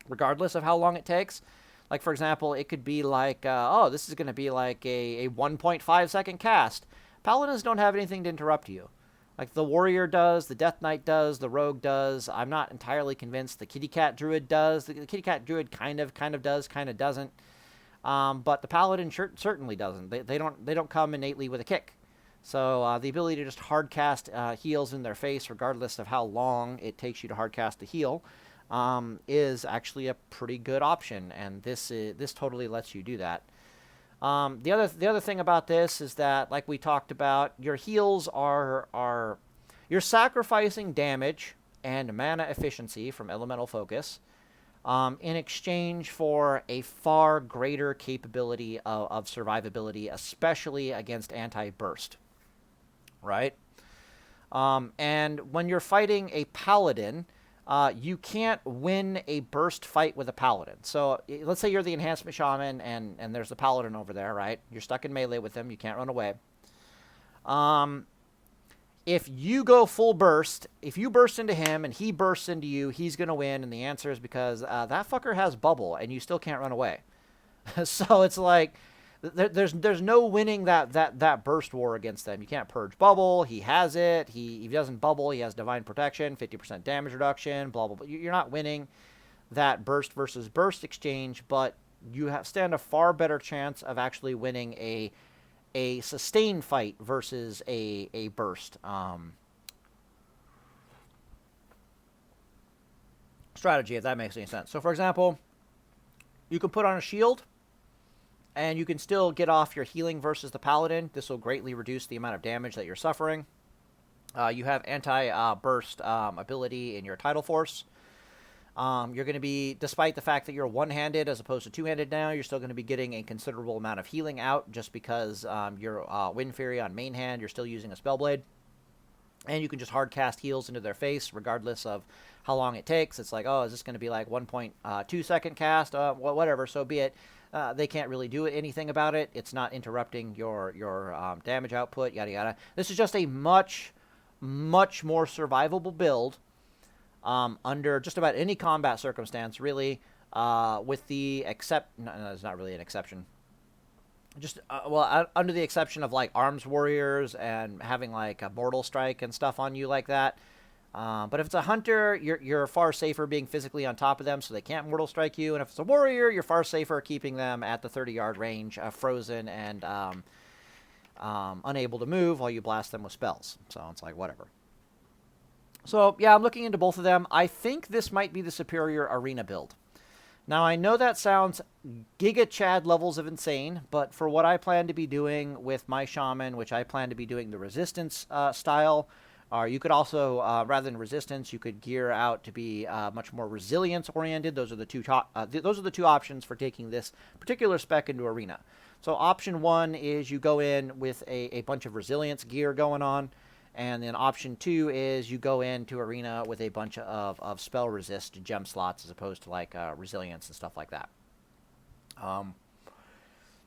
regardless of how long it takes. Like, for example, it could be like, oh, this is going to be like a 1.5 second cast. Paladins don't have anything to interrupt you. Like the Warrior does, the Death Knight does, the Rogue does. I'm not entirely convinced the Kitty Cat Druid does. The Kitty Cat Druid kind of does, kind of doesn't. But the Paladin certainly doesn't. They don't come innately with a kick. So the ability to just hard cast heals in their face, regardless of how long it takes you to hard cast the heal, is actually a pretty good option. And this totally lets you do that. The other thing about this is that, like we talked about, your heals are You're sacrificing damage and mana efficiency from elemental focus in exchange for a far greater capability of survivability, especially against anti-burst, right? And when you're fighting a paladin, you can't win a burst fight with a paladin. So let's say you're the enhancement shaman and there's the paladin over there, right? You're stuck in melee with him. You can't run away. If you go full burst, if you burst into him and he bursts into you, he's going to win. And the answer is because that fucker has bubble and you still can't run away. So it's like there's no winning that burst war against them. You can't purge bubble. He has it. If he doesn't bubble, he has divine protection, 50% damage reduction, blah, blah, blah. You're not winning that burst versus burst exchange, but you stand a far better chance of actually winning a sustained fight versus a burst strategy, if that makes any sense. So, for example, you can put on a shield, and you can still get off your healing versus the paladin. This will greatly reduce the amount of damage that you're suffering. You have anti-burst ability in your tidal force. You're going to be, despite the fact that you're one-handed as opposed to two-handed now, you're still going to be getting a considerable amount of healing out just because you're Wind Fury on main hand, you're still using a Spellblade. And you can just hard cast heals into their face regardless of how long it takes. It's like, oh, is this going to be like 1.2 second cast? Whatever, so be it. They can't really do anything about it. It's not interrupting your damage output, yada yada. This is just a much more survivable build under just about any combat circumstance, really, with the no, it's not really an exception. Just, under the exception of, like, arms warriors and having, like, a mortal strike and stuff on you like that. But if it's a hunter, you're far safer being physically on top of them so they can't mortal strike you. And if it's a warrior, you're far safer keeping them at the 30-yard range, frozen and unable to move while you blast them with spells. So it's like, whatever. So, yeah, I'm looking into both of them. I think this might be the superior arena build. Now, I know that sounds Giga Chad levels of insane, but for what I plan to be doing with my Shaman, which I plan to be doing the Resistance style, you could also, rather than Resistance, you could gear out to be much more Resilience-oriented. Those are the two options for taking this particular spec into Arena. So option one is you go in with a bunch of Resilience gear going on. And then option two is you go into Arena with a bunch of spell resist gem slots as opposed to like resilience and stuff like that. The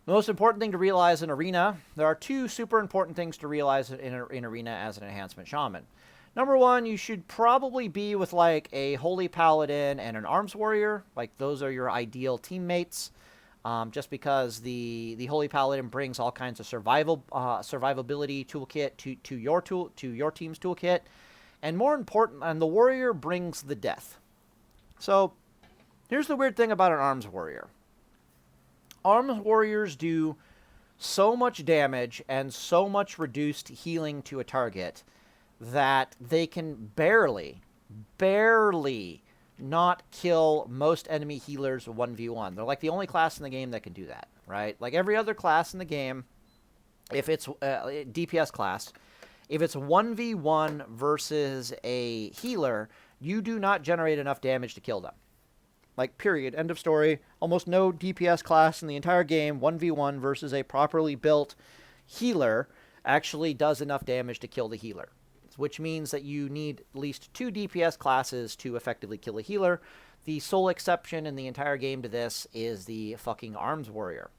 most important thing to realize in Arena, there are two super important things to realize in Arena as an enhancement shaman. Number one, you should probably be with like a Holy Paladin and an Arms Warrior. Like those are your ideal teammates. Just because the Holy Paladin brings all kinds of survivability toolkit to your team's toolkit, and more important, and the Warrior brings the death. So here's the weird thing about an Arms Warrior. Arms Warriors do so much damage and so much reduced healing to a target that they can barely not kill most enemy healers 1v1. They're like the only class in the game that can do that, right? Like every other class in the game, if it's DPS class, if it's 1v1 versus a healer, you do not generate enough damage to kill them. Like, period. End of story. Almost no DPS class in the entire game, 1v1 versus a properly built healer, actually does enough damage to kill the healer. Which means that you need at least 2 DPS classes to effectively kill a healer. The sole exception in the entire game to this is the fucking Arms Warrior.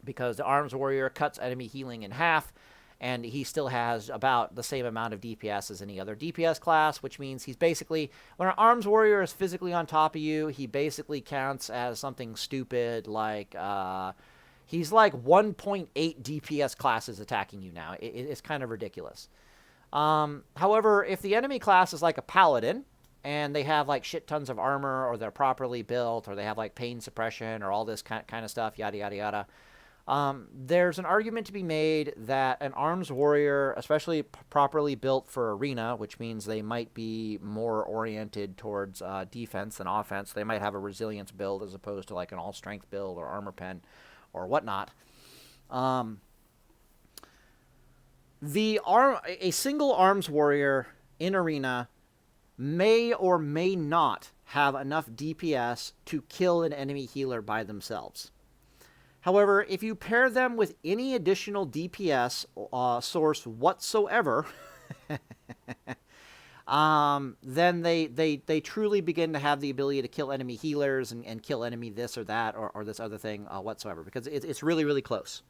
Because the Arms Warrior cuts enemy healing in half, and he still has about the same amount of DPS as any other DPS class, which means he's basically, when an Arms Warrior is physically on top of you, he basically counts as something stupid like, he's like 1.8 DPS classes attacking you now. It's kind of ridiculous. However, if the enemy class is like a paladin, and they have like shit tons of armor, or they're properly built, or they have like pain suppression, or all this kind of stuff, yada yada yada, there's an argument to be made that an Arms Warrior, especially properly built for Arena, which means they might be more oriented towards defense than offense. They might have a resilience build as opposed to like an all-strength build or armor pen or whatnot. A single Arms Warrior in arena may or may not have enough DPS to kill an enemy healer by themselves. However, if you pair them with any additional DPS source whatsoever, then they truly begin to have the ability to kill enemy healers and kill enemy this or that or this other thing whatsoever, because it's really, really close.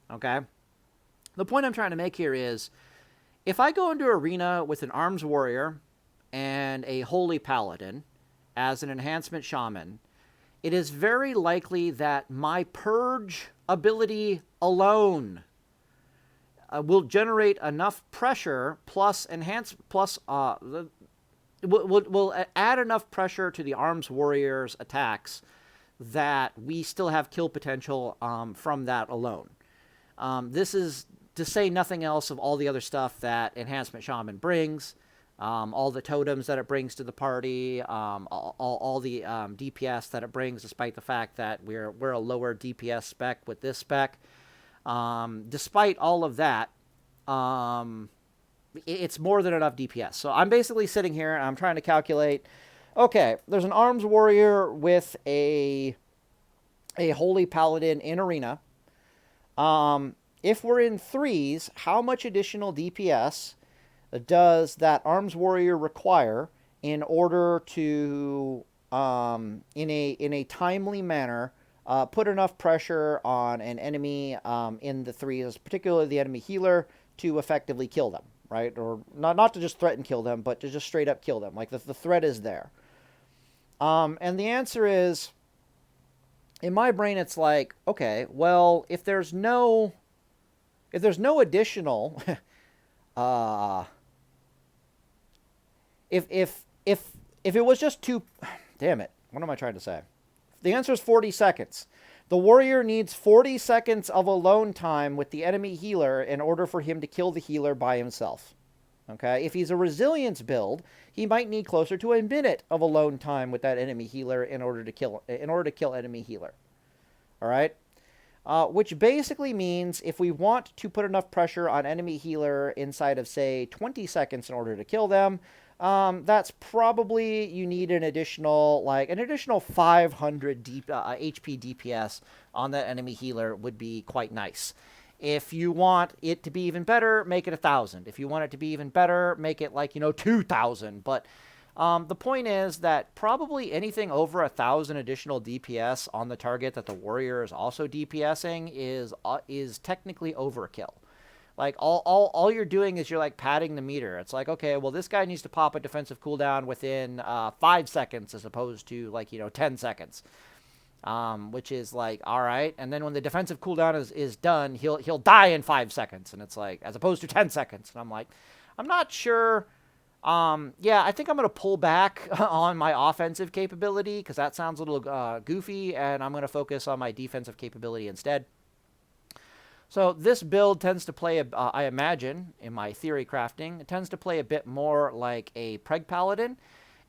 Okay? The point I'm trying to make here is, if I go into arena with an arms warrior and a holy paladin as an enhancement shaman, it is very likely that my purge ability alone will generate enough pressure will add enough pressure to the arms warrior's attacks that we still have kill potential from that alone. This is to say nothing else of all the other stuff that Enhancement Shaman brings, all the totems that it brings to the party, all the DPS that it brings, despite the fact that we're a lower DPS spec with this spec. Despite all of that, it's more than enough DPS. So I'm basically sitting here and I'm trying to calculate, okay, there's an arms warrior with a holy paladin in arena. If we're in threes, how much additional DPS does that arms warrior require in order to, in a timely manner, put enough pressure on an enemy in the threes, particularly the enemy healer, to effectively kill them, right? Or not to just threaten kill them, but to just straight up kill them. Like the threat is there. And the answer is, in my brain, it's like, okay, well, if there's no additional, if it was just two, damn it, what am I trying to say? The answer is 40 seconds. The warrior needs 40 seconds of alone time with the enemy healer in order for him to kill the healer by himself. Okay, if he's a resilience build, he might need closer to a minute of alone time with that enemy healer in order to kill enemy healer. All right. Which basically means if we want to put enough pressure on enemy healer inside of, say, 20 seconds in order to kill them, that's probably, you need an additional 500 HP DPS on that enemy healer would be quite nice. If you want it to be even better, make it 1,000. If you want it to be even better, make it 2,000. But the point is that probably anything over 1,000 additional DPS on the target that the warrior is also DPSing is technically overkill. Like all you're doing is you're padding the meter. It's like, okay, well, this guy needs to pop a defensive cooldown within 5 seconds as opposed to 10 seconds. Which is all right. And then when the defensive cooldown is done, he'll die in 5 seconds. And it's as opposed to 10 seconds. And I'm not sure. Yeah, I think I'm going to pull back on my offensive capability because that sounds a little goofy, and I'm going to focus on my defensive capability instead. So this build tends to play, I imagine, in my theory crafting, it tends to play a bit more like a Preg Paladin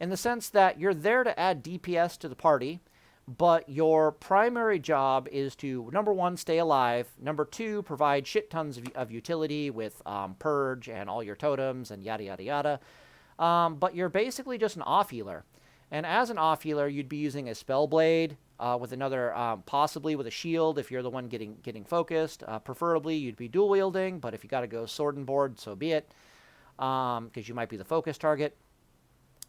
in the sense that you're there to add DPS to the party, but your primary job is to, number one, stay alive, number two, provide shit tons of utility with Purge and all your totems and yada, yada, yada. But you're basically just an off-healer. And as an off-healer, you'd be using a Spellblade with another, possibly with a shield if you're the one getting focused. Preferably, you'd be dual-wielding, but if you got to go sword and board, so be it, because you might be the focus target.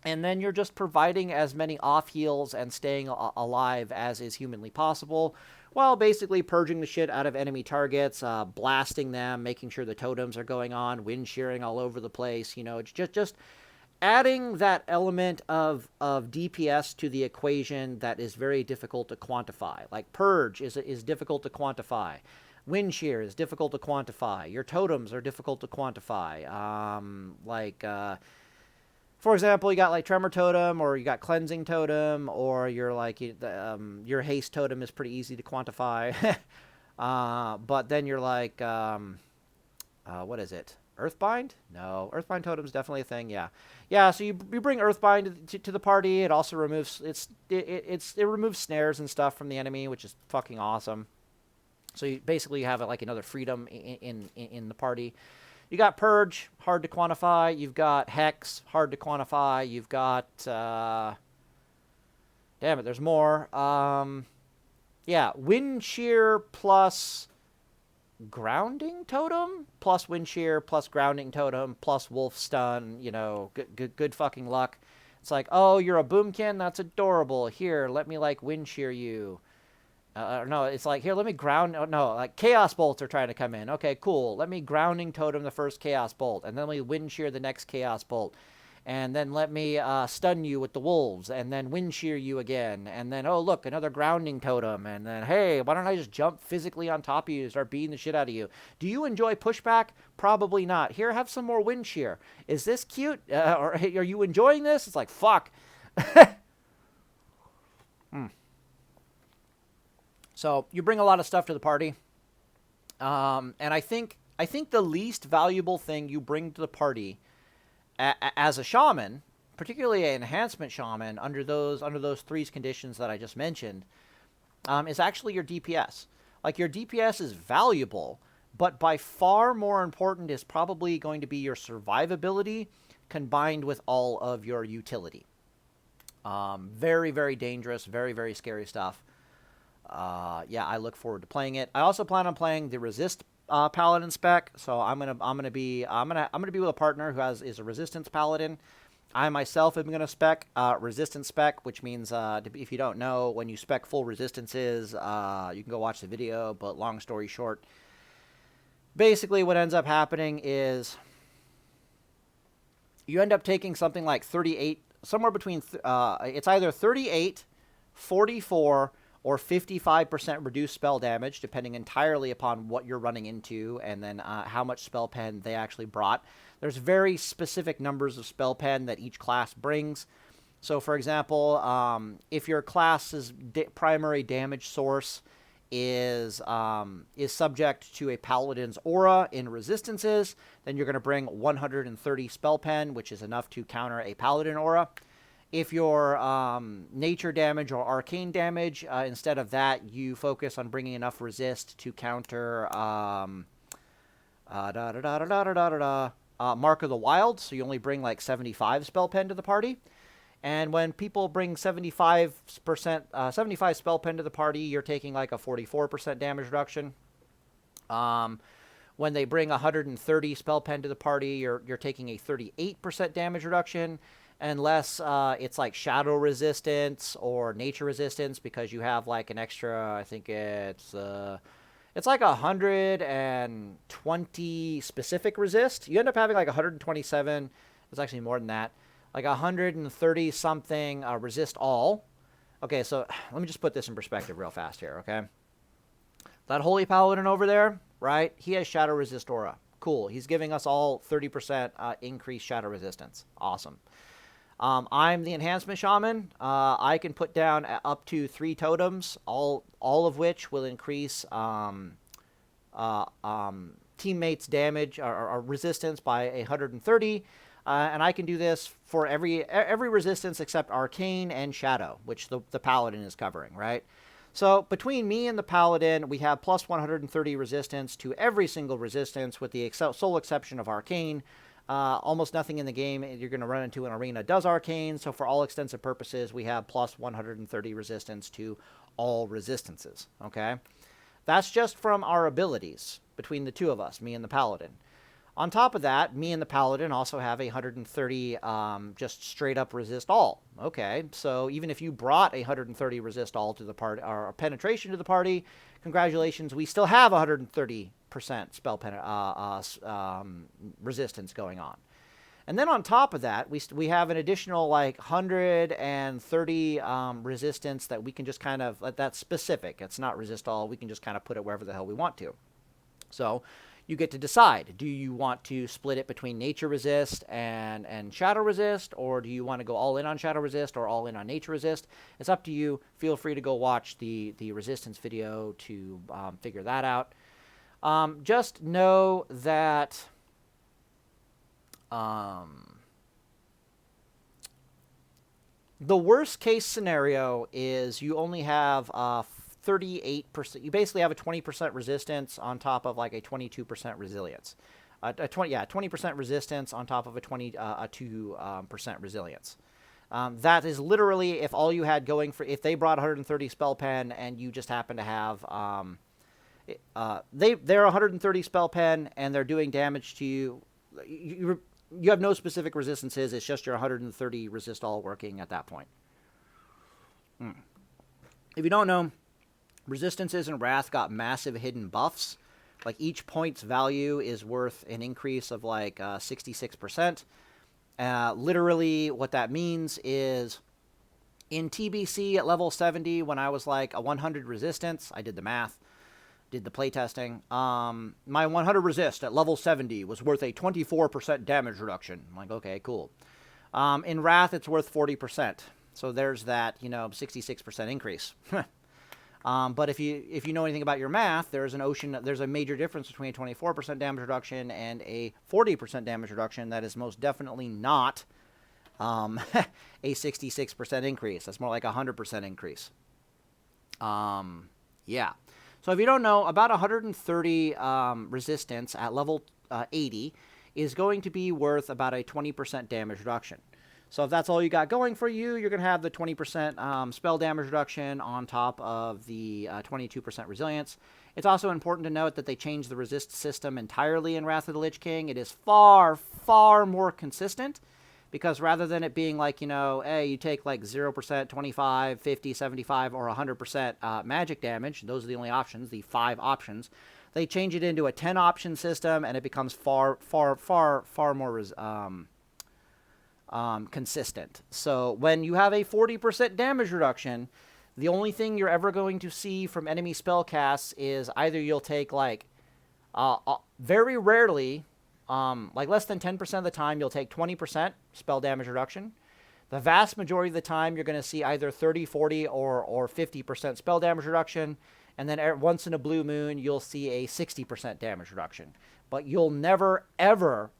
And then you're just providing as many off-heals and staying alive as is humanly possible, while basically purging the shit out of enemy targets, blasting them, making sure the totems are going on, wind shearing all over the place. It's just adding that element of DPS to the equation that is very difficult to quantify. Like Purge is difficult to quantify. Wind shear is difficult to quantify. Your totems are difficult to quantify. For example, you got Tremor Totem, or you got Cleansing Totem, or your Haste Totem is pretty easy to quantify. But then you're what is it? Earthbind? No, Earthbind Totem's definitely a thing. Yeah. So you bring Earthbind to the party. It also removes it removes snares and stuff from the enemy, which is fucking awesome. So you basically have another freedom in the party. You got Purge, hard to quantify. You've got Hex, hard to quantify. You've got... damn it, there's more. Yeah, Wind Shear plus Grounding Totem, plus Wind Shear, plus Grounding Totem, plus Wolf Stun. You know, good fucking luck. It's like, oh, you're a Boomkin? That's adorable. Here, let me, like, Wind Shear you. No, it's like, here, let me ground... Oh, no, like, Chaos Bolts are trying to come in. Okay, cool. Let me Grounding Totem the first Chaos Bolt, and then let me Wind Shear the next Chaos Bolt. And then let me stun you with the Wolves, and then Wind Shear you again. And then, oh, look, another Grounding Totem. And then, hey, why don't I just jump physically on top of you and start beating the shit out of you? Do you enjoy pushback? Probably not. Here, have some more Wind Shear. Is this cute? Or are you enjoying this? It's like, fuck. So you bring a lot of stuff to the party, and I think the least valuable thing you bring to the party as a shaman, particularly an enhancement shaman under those three conditions that I just mentioned, is actually your DPS. Like, your DPS is valuable, but by far more important is probably going to be your survivability combined with all of your utility. Very, very dangerous, very, very scary stuff. Yeah, I look forward to playing it. I also plan on playing the Resist Paladin spec, so I'm gonna be with a partner who is a Resistance Paladin. I myself am gonna spec Resistance spec, which means if you don't know, when you spec full resistances, you can go watch the video. But long story short, basically what ends up happening is you end up taking something like 38, somewhere between it's either 38, 44. Or 55% reduced spell damage, depending entirely upon what you're running into and then how much spell pen they actually brought. There's very specific numbers of spell pen that each class brings. So, for example, if your class's primary damage source is subject to a paladin's aura in resistances, then you're going to bring 130 spell pen, which is enough to counter a paladin aura. If your nature damage or arcane damage, instead of that, you focus on bringing enough resist to counter Mark of the Wild, so you only bring like 75 spell pen to the party. And when people bring 75 spell pen to the party, you're taking like a 44% damage reduction. When they bring 130 spell pen to the party, you're taking a 38% damage reduction. Unless it's like shadow resistance or nature resistance, because you have like an extra, I think it's like 120 specific resist. You end up having like 127. It's actually more than that. Like 130 something resist all. Okay, so let me just put this in perspective real fast here, okay? That Holy Paladin over there, right? He has shadow resist aura. Cool. He's giving us all 30% increased shadow resistance. Awesome. I'm the Enhancement Shaman. I can put down up to 3 totems, all of which will increase teammates' damage or resistance by 130. And I can do this for every resistance except Arcane and Shadow, which the Paladin is covering, right? So between me and the Paladin, we have plus 130 resistance to every single resistance, with the sole exception of Arcane. Almost nothing in the game you're going to run into an arena does Arcane, so for all extensive purposes, we have plus 130 resistance to all resistances, okay? That's just from our abilities between the two of us, me and the Paladin. On top of that, me and the Paladin also have a 130 just straight up resist all. Okay, so even if you brought a 130 resist all to the party, or penetration to the party, congratulations, we still have 130% spell resistance going on. And then on top of that, we have an additional like 130 resistance that we can just kind of, that's specific. It's not resist all. We can just kind of put it wherever the hell we want to. So you get to decide, do you want to split it between nature resist and shadow resist, or do you want to go all in on shadow resist or all in on nature resist? It's up to you. Feel free to go watch the resistance video to figure that out. Just know that the worst case scenario is you only have 38%. You basically have a 20% resistance on top of like a 22% resilience. a 20% resistance on top of a 2% resilience. That is literally if all you had going for, if they brought 130 spell pen and you just happen to have, they're 130 spell pen and they're doing damage to you. You have no specific resistances. It's just your 130 resist all working at that point. If you don't know, resistances in Wrath got massive hidden buffs. Like each point's value is worth an increase of like 66%. Literally what that means is in TBC at level 70, when I was like a 100 resistance, I did the math, did the playtesting. My 100 resist at level 70 was worth a 24% damage reduction. I'm like, okay, cool. In Wrath, it's worth 40%. So there's that, 66% increase. But if you know anything about your math, there's a major difference between a 24% damage reduction and a 40% damage reduction. That is most definitely not a 66% increase. That's more like a 100% increase. Yeah. So if you don't know, about 130 resistance at level 80 is going to be worth about a 20% damage reduction. So if that's all you got going for you, you're going to have the 20% spell damage reduction on top of the 22% resilience. It's also important to note that they changed the resist system entirely in Wrath of the Lich King. It is far, far more consistent because rather than it being like, hey, you take like 0%, 25, 50, 75, or 100% magic damage, those are the only options, the 5 options, they change it into a 10-option system and it becomes far, far, far, far more consistent. So when you have a 40% damage reduction, the only thing you're ever going to see from enemy spell casts is either you'll take like, very rarely, like less than 10% of the time, you'll take 20% spell damage reduction. The vast majority of the time, you're going to see either 30, 40, or 50% spell damage reduction. And then once in a blue moon, you'll see a 60% damage reduction. But you'll never, ever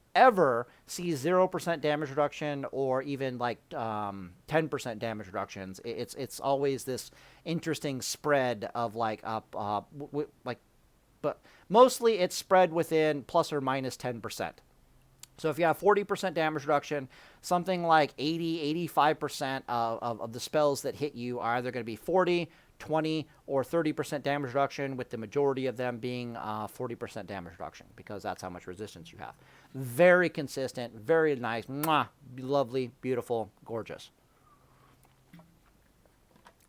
see 0% damage reduction or even like 10% damage reductions. It's always this interesting spread of like but mostly it's spread within plus or minus 10%. So if you have 40% damage reduction, something like 85% of the spells that hit you are either going to be 40, 20, or 30% damage reduction, with the majority of them being 40% damage reduction, because that's how much resistance you have. Very consistent, very nice, mwah, lovely, beautiful, gorgeous.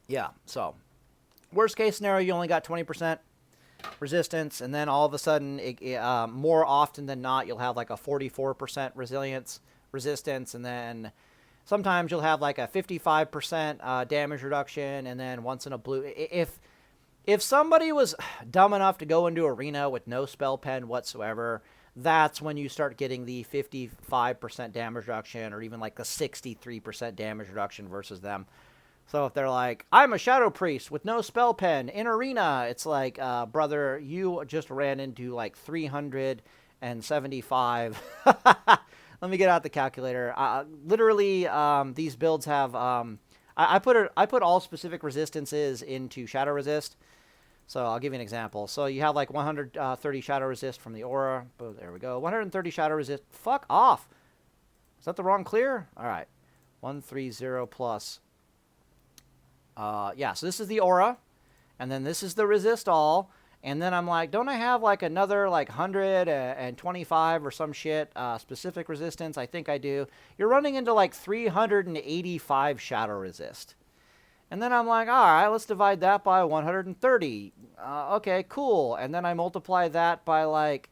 Yeah, so worst case scenario, you only got 20% resistance, and then all of a sudden, more often than not, you'll have like a 44% resistance, and then sometimes you'll have like a 55% damage reduction, and then once in a blue... If somebody was dumb enough to go into arena with no spell pen whatsoever, that's when you start getting the 55% damage reduction, or even like the 63% damage reduction versus them. So if they're like, I'm a Shadow Priest with no spell pen in arena, it's like, brother, you just ran into like 375. Let me get out the calculator. Literally, these builds have... I put all specific resistances into Shadow Resist. So I'll give you an example. So you have like 130 Shadow Resist from the Aura. Oh, there we go. 130 Shadow Resist. Fuck off. Is that the wrong clear? All right. 130 plus... yeah, so this is the Aura, and then this is the Resist All, and then I'm like, don't I have like another like 125 or some shit specific resistance? I think I do. You're running into like 385 Shadow Resist. And then I'm like, all right, let's divide that by 130. Okay, cool. And then I multiply that by like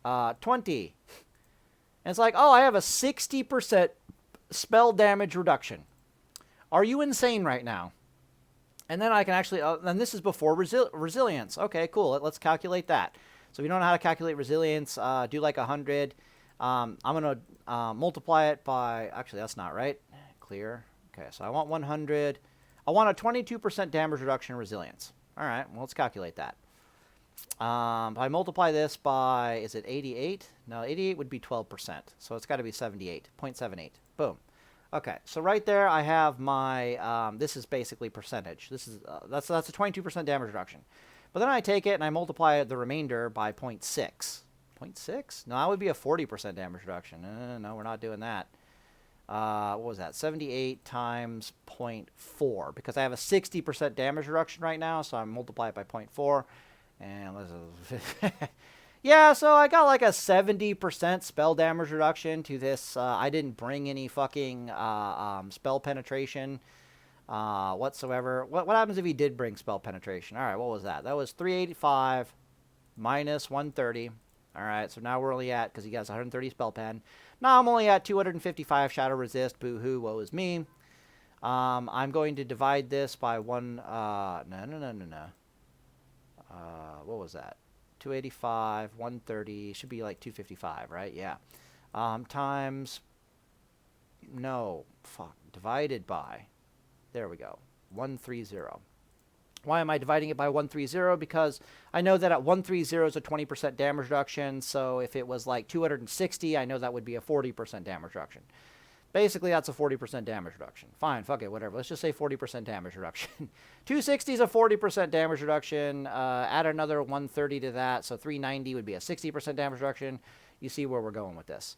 20. And it's like, oh, I have a 60% spell damage reduction. Are you insane right now? And then I can actually, and this is before resilience. Okay, cool. Let's calculate that. So if you don't know how to calculate resilience, do like 100. I'm going to multiply it by, actually, that's not right. Clear. Okay, so I want 100. I want a 22% damage reduction in resilience. All right, well, let's calculate that. I multiply this by, is it 88? No, 88 would be 12%. So it's got to be 0.78. Boom. Okay, so right there I have my, this is basically percentage. This is, that's a 22% damage reduction. But then I take it and I multiply the remainder by 0.6. 0.6? No, that would be a 40% damage reduction. No, we're not doing that. What was that? 78 times 0.4. Because I have a 60% damage reduction right now, so I multiply it by 0.4. And let's... Yeah, so I got like a 70% spell damage reduction to this. I didn't bring any fucking spell penetration whatsoever. What happens if he did bring spell penetration? All right, what was that? That was 385 minus 130. All right, so now we're only at, because he has 130 spell pen. Now I'm only at 255 shadow resist. Boo-hoo, woe is me. I'm going to divide this by one. No. What was that? 285, 130, should be like 255, right? Yeah. Times, no, fuck, divided by, there we go, 130. Why am I dividing it by 130? Because I know that at 130 is a 20% damage reduction, so if it was like 260, I know that would be a 40% damage reduction. Basically, that's a 40% damage reduction. Fine, fuck it, whatever. Let's just say 40% damage reduction. 260 is a 40% damage reduction. Add another 130 to that, so 390 would be a 60% damage reduction. You see where we're going with this.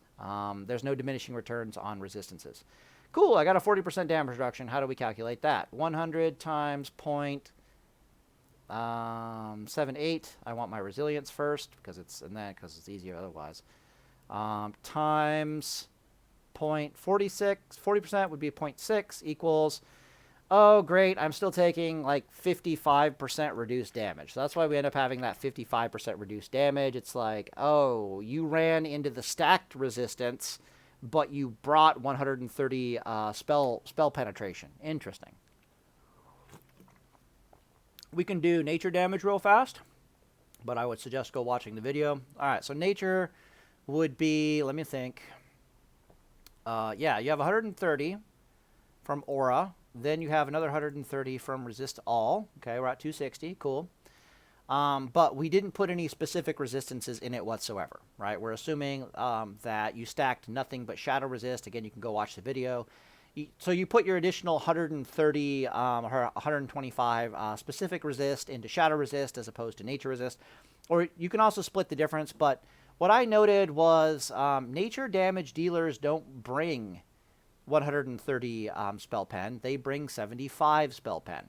There's no diminishing returns on resistances. Cool, I got a 40% damage reduction. How do we calculate that? 100 times 0.78. I want my resilience first, because it's easier otherwise. Times 0.46, 40% would be 0.6 equals, oh great, I'm still taking like 55% reduced damage. So that's why we end up having that 55% reduced damage. It's like, oh, you ran into the stacked resistance, but you brought 130 spell penetration. Interesting. We can do nature damage real fast, but I would suggest go watching the video. All right, so nature would be, let me think. Yeah, you have 130 from Aura. Then you have another 130 from Resist All. Okay, we're at 260. Cool. But we didn't put any specific resistances in it whatsoever, right? We're assuming that you stacked nothing but Shadow Resist. Again, you can go watch the video. So you put your additional 130 or 125 specific resist into Shadow Resist as opposed to Nature Resist. Or you can also split the difference, but what I noted was nature damage dealers don't bring 130 spell pen. They bring 75 spell pen.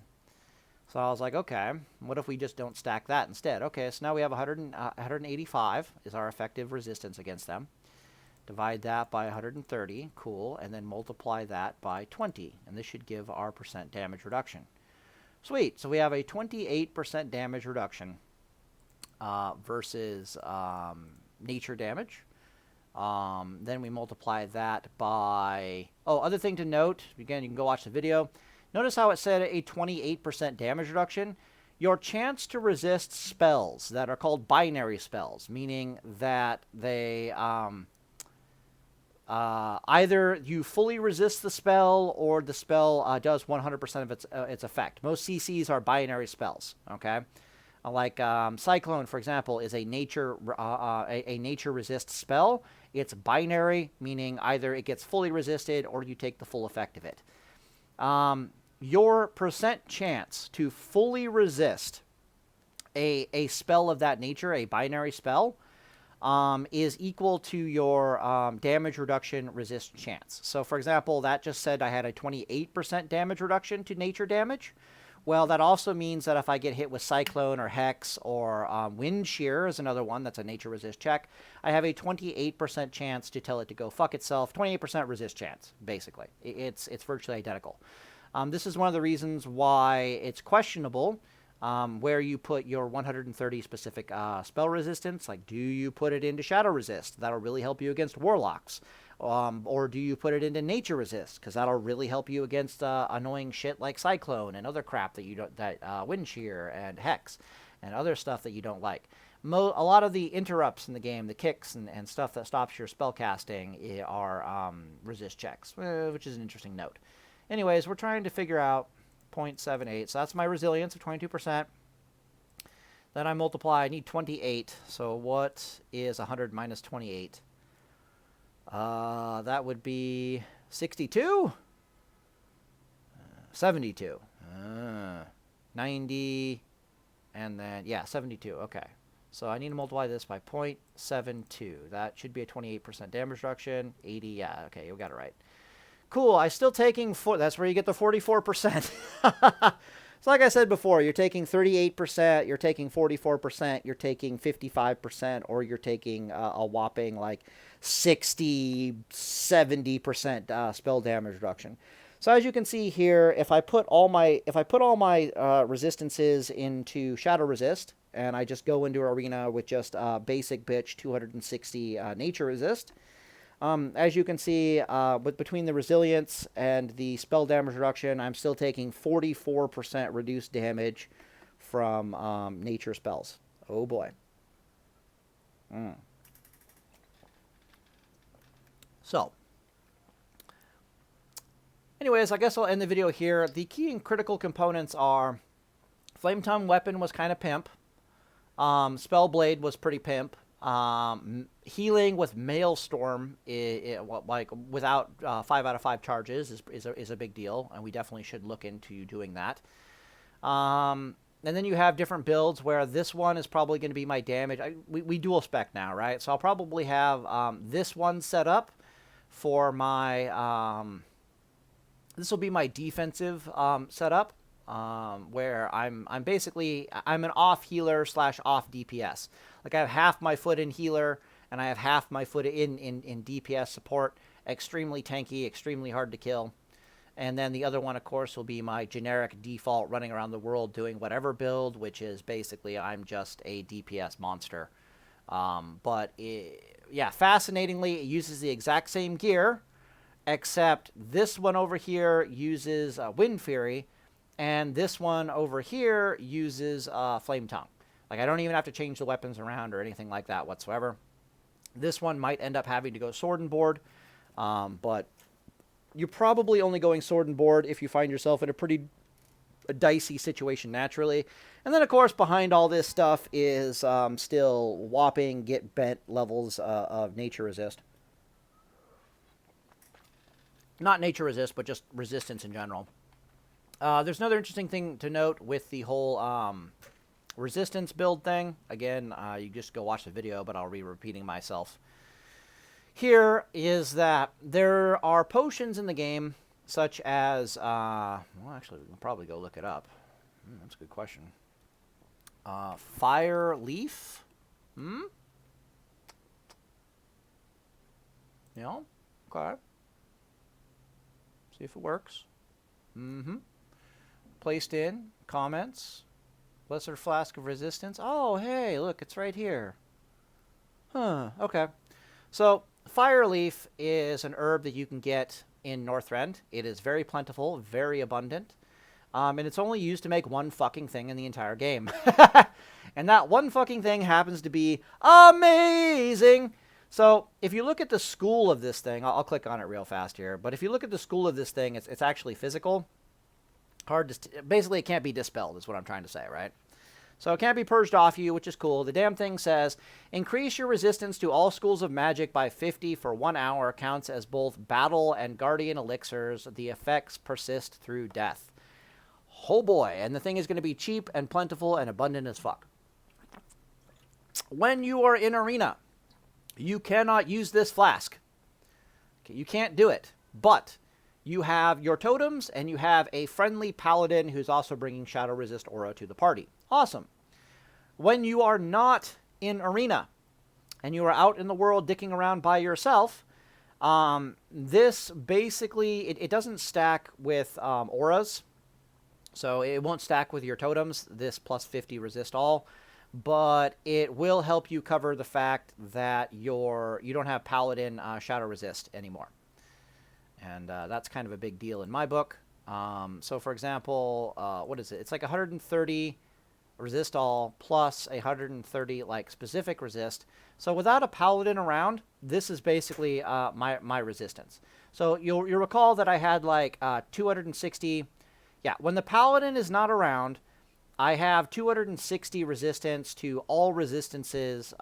So I was like, okay, what if we just don't stack that instead? Okay, so now we have 185 is our effective resistance against them. Divide that by 130, cool, and then multiply that by 20, and this should give our percent damage reduction. Sweet, so we have a 28% damage reduction versus nature damage. Then we multiply that by, other thing to note, again, you can go watch the video. Notice how it said a 28% damage reduction. Your chance to resist spells that are called binary spells, meaning that they either you fully resist the spell or the spell does 100% of its effect. Most CCs are binary spells, okay? Like Cyclone, for example, is a nature resist spell. It's binary, meaning either it gets fully resisted or you take the full effect of it. Your percent chance to fully resist a spell of that nature, a binary spell, is equal to your damage reduction resist chance. So, for example, that just said I had a 28% damage reduction to nature damage. Well, that also means that if I get hit with Cyclone or Hex or Wind Shear is another one that's a nature resist check, I have a 28% chance to tell it to go fuck itself. 28% resist chance, basically. It's virtually identical. This is one of the reasons why it's questionable where you put your 130 specific spell resistance. Like, do you put it into Shadow Resist? That'll really help you against Warlocks. Or do you put it into Nature Resist? Because that'll really help you against annoying shit like Cyclone and other crap that you don't, Wind Shear and Hex and other stuff that you don't like. A lot of the interrupts in the game, the kicks and stuff that stops your spell casting are resist checks, which is an interesting note. Anyways, we're trying to figure out 0.78. So that's my resilience of 22%. Then I multiply, I need 28. So what is 100 minus 28? That would be 62? 72. 90. And then, yeah, 72. Okay. So I need to multiply this by 0.72. That should be a 28% damage reduction. 80, yeah, okay, you got it right. Cool, I'm still taking, that's where you get the 44%. So like I said before, you're taking 38%, you're taking 44%, you're taking 55%, or you're taking a whopping like 60, 70% spell damage reduction. So as you can see here, if I put all my resistances into Shadow Resist, and I just go into Arena with just basic bitch 260 Nature Resist, as you can see, between the resilience and the spell damage reduction, I'm still taking 44% reduced damage from nature spells. Oh boy. So, anyways, I guess I'll end the video here. The key and critical components are Flame Tongue weapon was kind of pimp. Spell Blade was pretty pimp. Healing with Maelstrom, like without 5 out of 5 charges, is a big deal, and we definitely should look into doing that. And then you have different builds where this one is probably going to be my damage. We dual spec now, right? So I'll probably have this one set up for my... this will be my defensive setup. Where I'm an off healer / off DPS. Like I have half my foot in healer and I have half my foot in DPS support. Extremely tanky, extremely hard to kill. And then the other one, of course, will be my generic default running around the world doing whatever build, which is basically I'm just a DPS monster. Yeah, fascinatingly, it uses the exact same gear, except this one over here uses Wind Fury, and this one over here uses Flame Tongue. Like, I don't even have to change the weapons around or anything like that whatsoever. This one might end up having to go sword and board, but you're probably only going sword and board if you find yourself in a pretty dicey situation naturally. And then, of course, behind all this stuff is still whopping get bent levels of nature resist. Not nature resist, but just resistance in general. There's another interesting thing to note with the whole resistance build thing. Again, you just go watch the video, but I'll be repeating myself. Here is that there are potions in the game, such as, well, actually, we can probably go look it up. That's a good question. Fire Leaf? Yeah, okay. See if it works. Placed in, comments, Lesser Flask of Resistance. Oh, hey, look, it's right here. Huh, okay. So, Fire Leaf is an herb that you can get in Northrend. It is very plentiful, very abundant, and it's only used to make one fucking thing in the entire game. And that one fucking thing happens to be amazing! So, if you look at the school of this thing, I'll click on it real fast here, but if you look at the school of this thing, it's actually physical. Basically, it can't be dispelled, is what I'm trying to say, right? So it can't be purged off you, which is cool. The damn thing says, increase your resistance to all schools of magic by 50 for 1 hour. Counts as both battle and guardian elixirs. The effects persist through death. Oh boy, and the thing is going to be cheap and plentiful and abundant as fuck. When you are in arena, you cannot use this flask. Okay, you can't do it, but you have your totems, and you have a friendly paladin who's also bringing Shadow Resist aura to the party. Awesome. When you are not in arena, and you are out in the world dicking around by yourself, this basically, it doesn't stack with auras, so it won't stack with your totems, this plus 50 resist all, but it will help you cover the fact that you don't have paladin Shadow Resist anymore. And that's kind of a big deal in my book. So, for example, what is it? It's like 130 resist all plus 130 like specific resist. So without a paladin around, this is basically my resistance. So you'll recall that I had like 260. Yeah, when the paladin is not around, I have 260 resistance to all resistances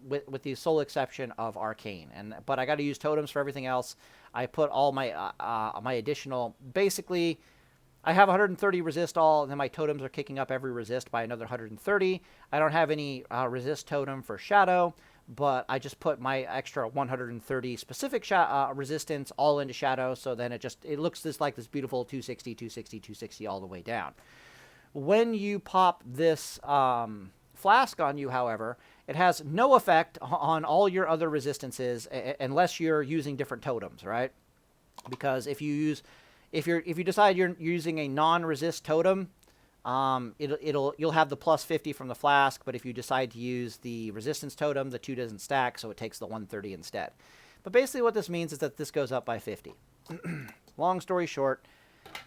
with the sole exception of Arcane. But I got to use totems for everything else. I put all my my additional, basically, I have 130 resist all, and then my totems are kicking up every resist by another 130. I don't have any resist totem for shadow, but I just put my extra 130 specific resistance all into shadow, so then it looks like this beautiful 260, 260, 260 all the way down. When you pop this flask on you, however, it has no effect on all your other resistances unless you're using different totems, right? Because if you decide you're using a non-resist totem, you'll have the plus 50 from the flask, but if you decide to use the resistance totem, the 2 doesn't stack, so it takes the 130 instead. But basically what this means is that this goes up by 50. Long story short,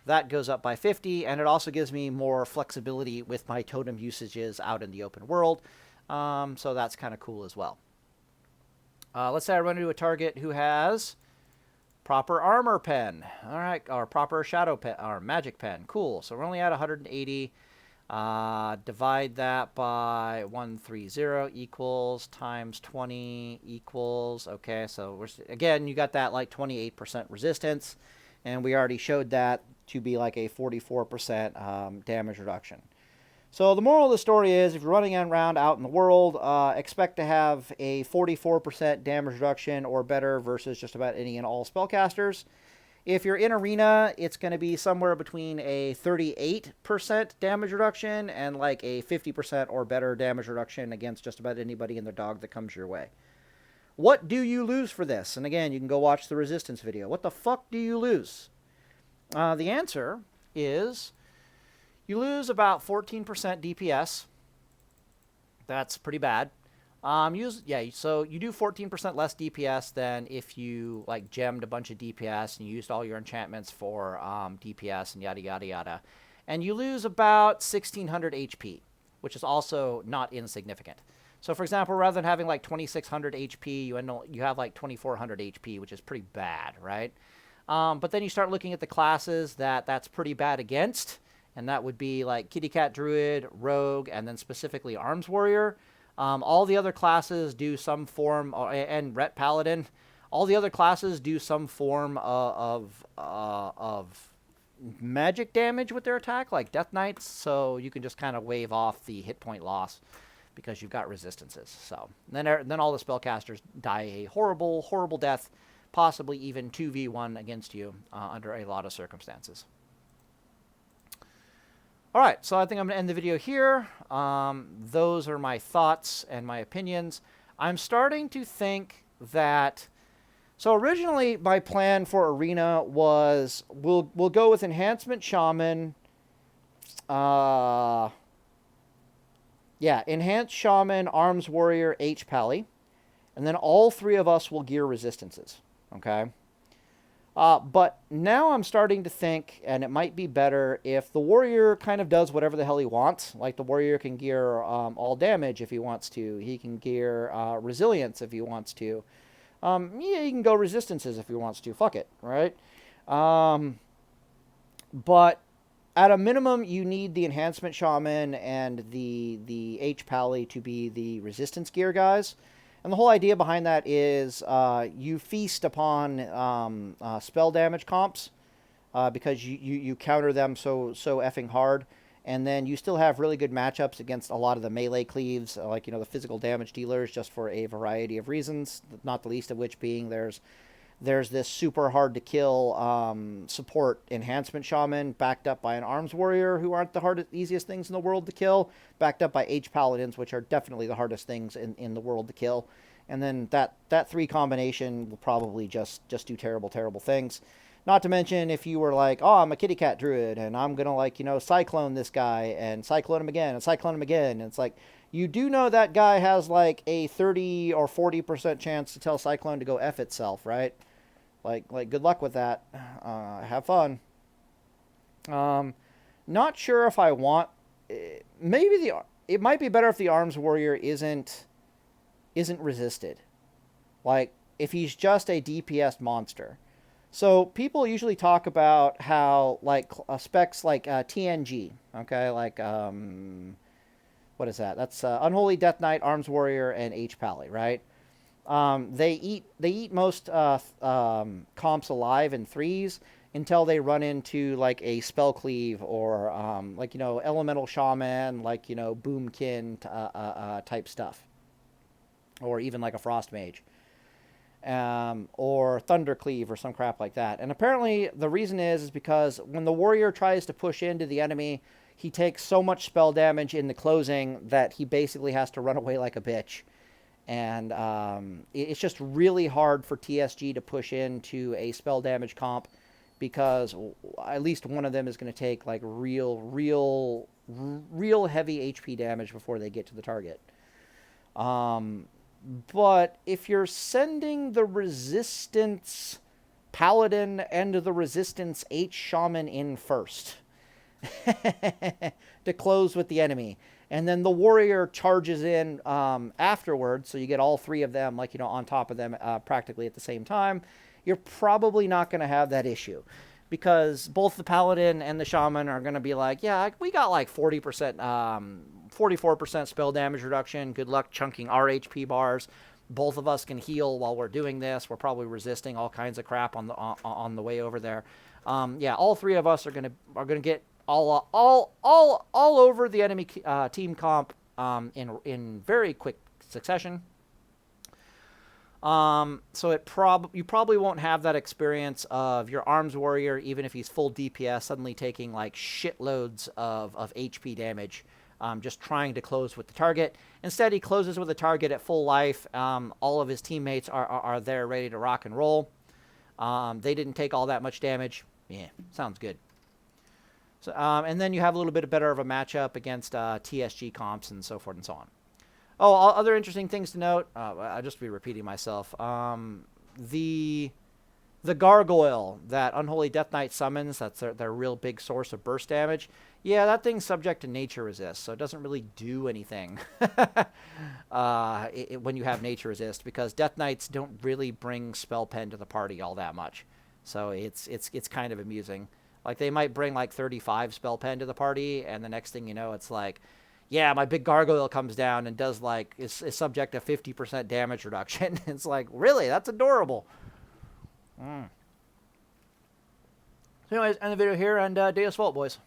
that goes up by 50, and it also gives me more flexibility with my totem usages out in the open world, so that's kind of cool as well. Let's say I run into a target who has proper armor pen, all right, or proper shadow pen, or magic pen. Cool. So we're only at 180. Divide that by 130 equals times 20 equals. Okay, so again, you got that like 28% resistance, and we already showed that to be like a 44% damage reduction. So the moral of the story is, if you're running around out in the world, expect to have a 44% damage reduction or better versus just about any and all spellcasters. If you're in arena, it's going to be somewhere between a 38% damage reduction and like a 50% or better damage reduction against just about anybody and their dog that comes your way. What do you lose for this? And again, you can go watch the resistance video. What the fuck do you lose? The answer is you lose about 14% DPS. That's pretty bad. So you do 14% less DPS than if you like gemmed a bunch of DPS and you used all your enchantments for DPS and yada yada yada. And you lose about 1600 HP, which is also not insignificant. So for example, rather than having like 2600 HP, you have like 2400 HP, which is pretty bad, right? But then you start looking at the classes that's pretty bad against, and that would be like Kitty Cat Druid, Rogue, and then specifically Arms Warrior. All the other classes do some form, and Ret Paladin, all the other classes do some form of magic damage with their attack, like Death Knights, so you can just kind of wave off the hit point loss because you've got resistances. So then all the spellcasters die a horrible, horrible death, possibly even 2v1 against you under a lot of circumstances. All right, so I think I'm going to end the video here. Those are my thoughts and my opinions. I'm starting to think that... So originally, my plan for Arena was we'll go with Enhancement Shaman. Enhanced Shaman, Arms Warrior, H Pally. And then all three of us will gear Resistances, okay? But now I'm starting to think, and it might be better if the warrior kind of does whatever the hell he wants. Like the warrior can gear all damage if he wants to. He can gear resilience if he wants to. He can go resistances if he wants to. Fuck it, right? But at a minimum, you need the Enhancement Shaman and the H Pally to be the resistance gear guys. And the whole idea behind that is you feast upon spell damage comps because you counter them so effing hard. And then you still have really good matchups against a lot of the melee cleaves, like, the physical damage dealers, just for a variety of reasons, not the least of which being there's this super hard to kill support Enhancement Shaman backed up by an Arms Warrior, who aren't the easiest things in the world to kill, backed up by H Paladins, which are definitely the hardest things in the world to kill. And then that three combination will probably just do terrible, terrible things. Not to mention if you were like, oh, I'm a Kitty Cat Druid, and I'm going to, Cyclone this guy, and Cyclone him again, and Cyclone him again. And it's like, you do know that guy has like a 30 or 40% chance to tell Cyclone to go F itself, right? Like good luck with that. Have fun. Not sure if I want... Maybe it might be better if the Arms Warrior isn't resisted. Like, if he's just a DPS monster. So people usually talk about how, like, specs like TNG, okay? Like, what is that? That's Unholy Death Knight, Arms Warrior, and H Pally, right? They eat most comps alive in threes, until they run into like a spell cleave or like, you know, elemental shaman, like, you know, boomkin type stuff, or even like a frost mage, or thundercleave or some crap like that. And apparently the reason is because when the warrior tries to push into the enemy, he takes so much spell damage in the closing that he basically has to run away like a bitch. And it's just really hard for TSG to push into a spell damage comp, because at least one of them is going to take like real heavy HP damage before they get to the target. But if you're sending the resistance paladin and the resistance H shaman in first to close with the enemy, and then the warrior charges in afterwards, so you get all three of them, like, you know, on top of them practically at the same time, you're probably not going to have that issue, because both the paladin and the shaman are going to be like, yeah, we got like 40%, 44% spell damage reduction. Good luck chunking our HP bars. Both of us can heal while we're doing this. We're probably resisting all kinds of crap on the way over there. Yeah, all three of us are gonna get all over the enemy team comp in very quick succession. So you probably won't have that experience of your arms warrior, even if he's full DPS, suddenly taking like shitloads of HP damage, just trying to close with the target. Instead, he closes with the target at full life. All of his teammates are there ready to rock and roll. They didn't take all that much damage. Yeah, sounds good. So, and then you have a little bit better of a matchup against TSG comps and so forth and so on. Oh, other interesting things to note. I'll just be repeating myself. The gargoyle that Unholy Death Knight summons, that's their real big source of burst damage. Yeah, that thing's subject to nature resist, so it doesn't really do anything when you have nature resist, because Death Knights don't really bring spell pen to the party all that much. So it's kind of amusing. Like, they might bring like 35 spell pen to the party, and the next thing you know, it's like, yeah, my big gargoyle comes down and does like, is subject to 50% damage reduction. It's like, really? That's adorable. So anyways, end the video here, and Deus Vult, boys.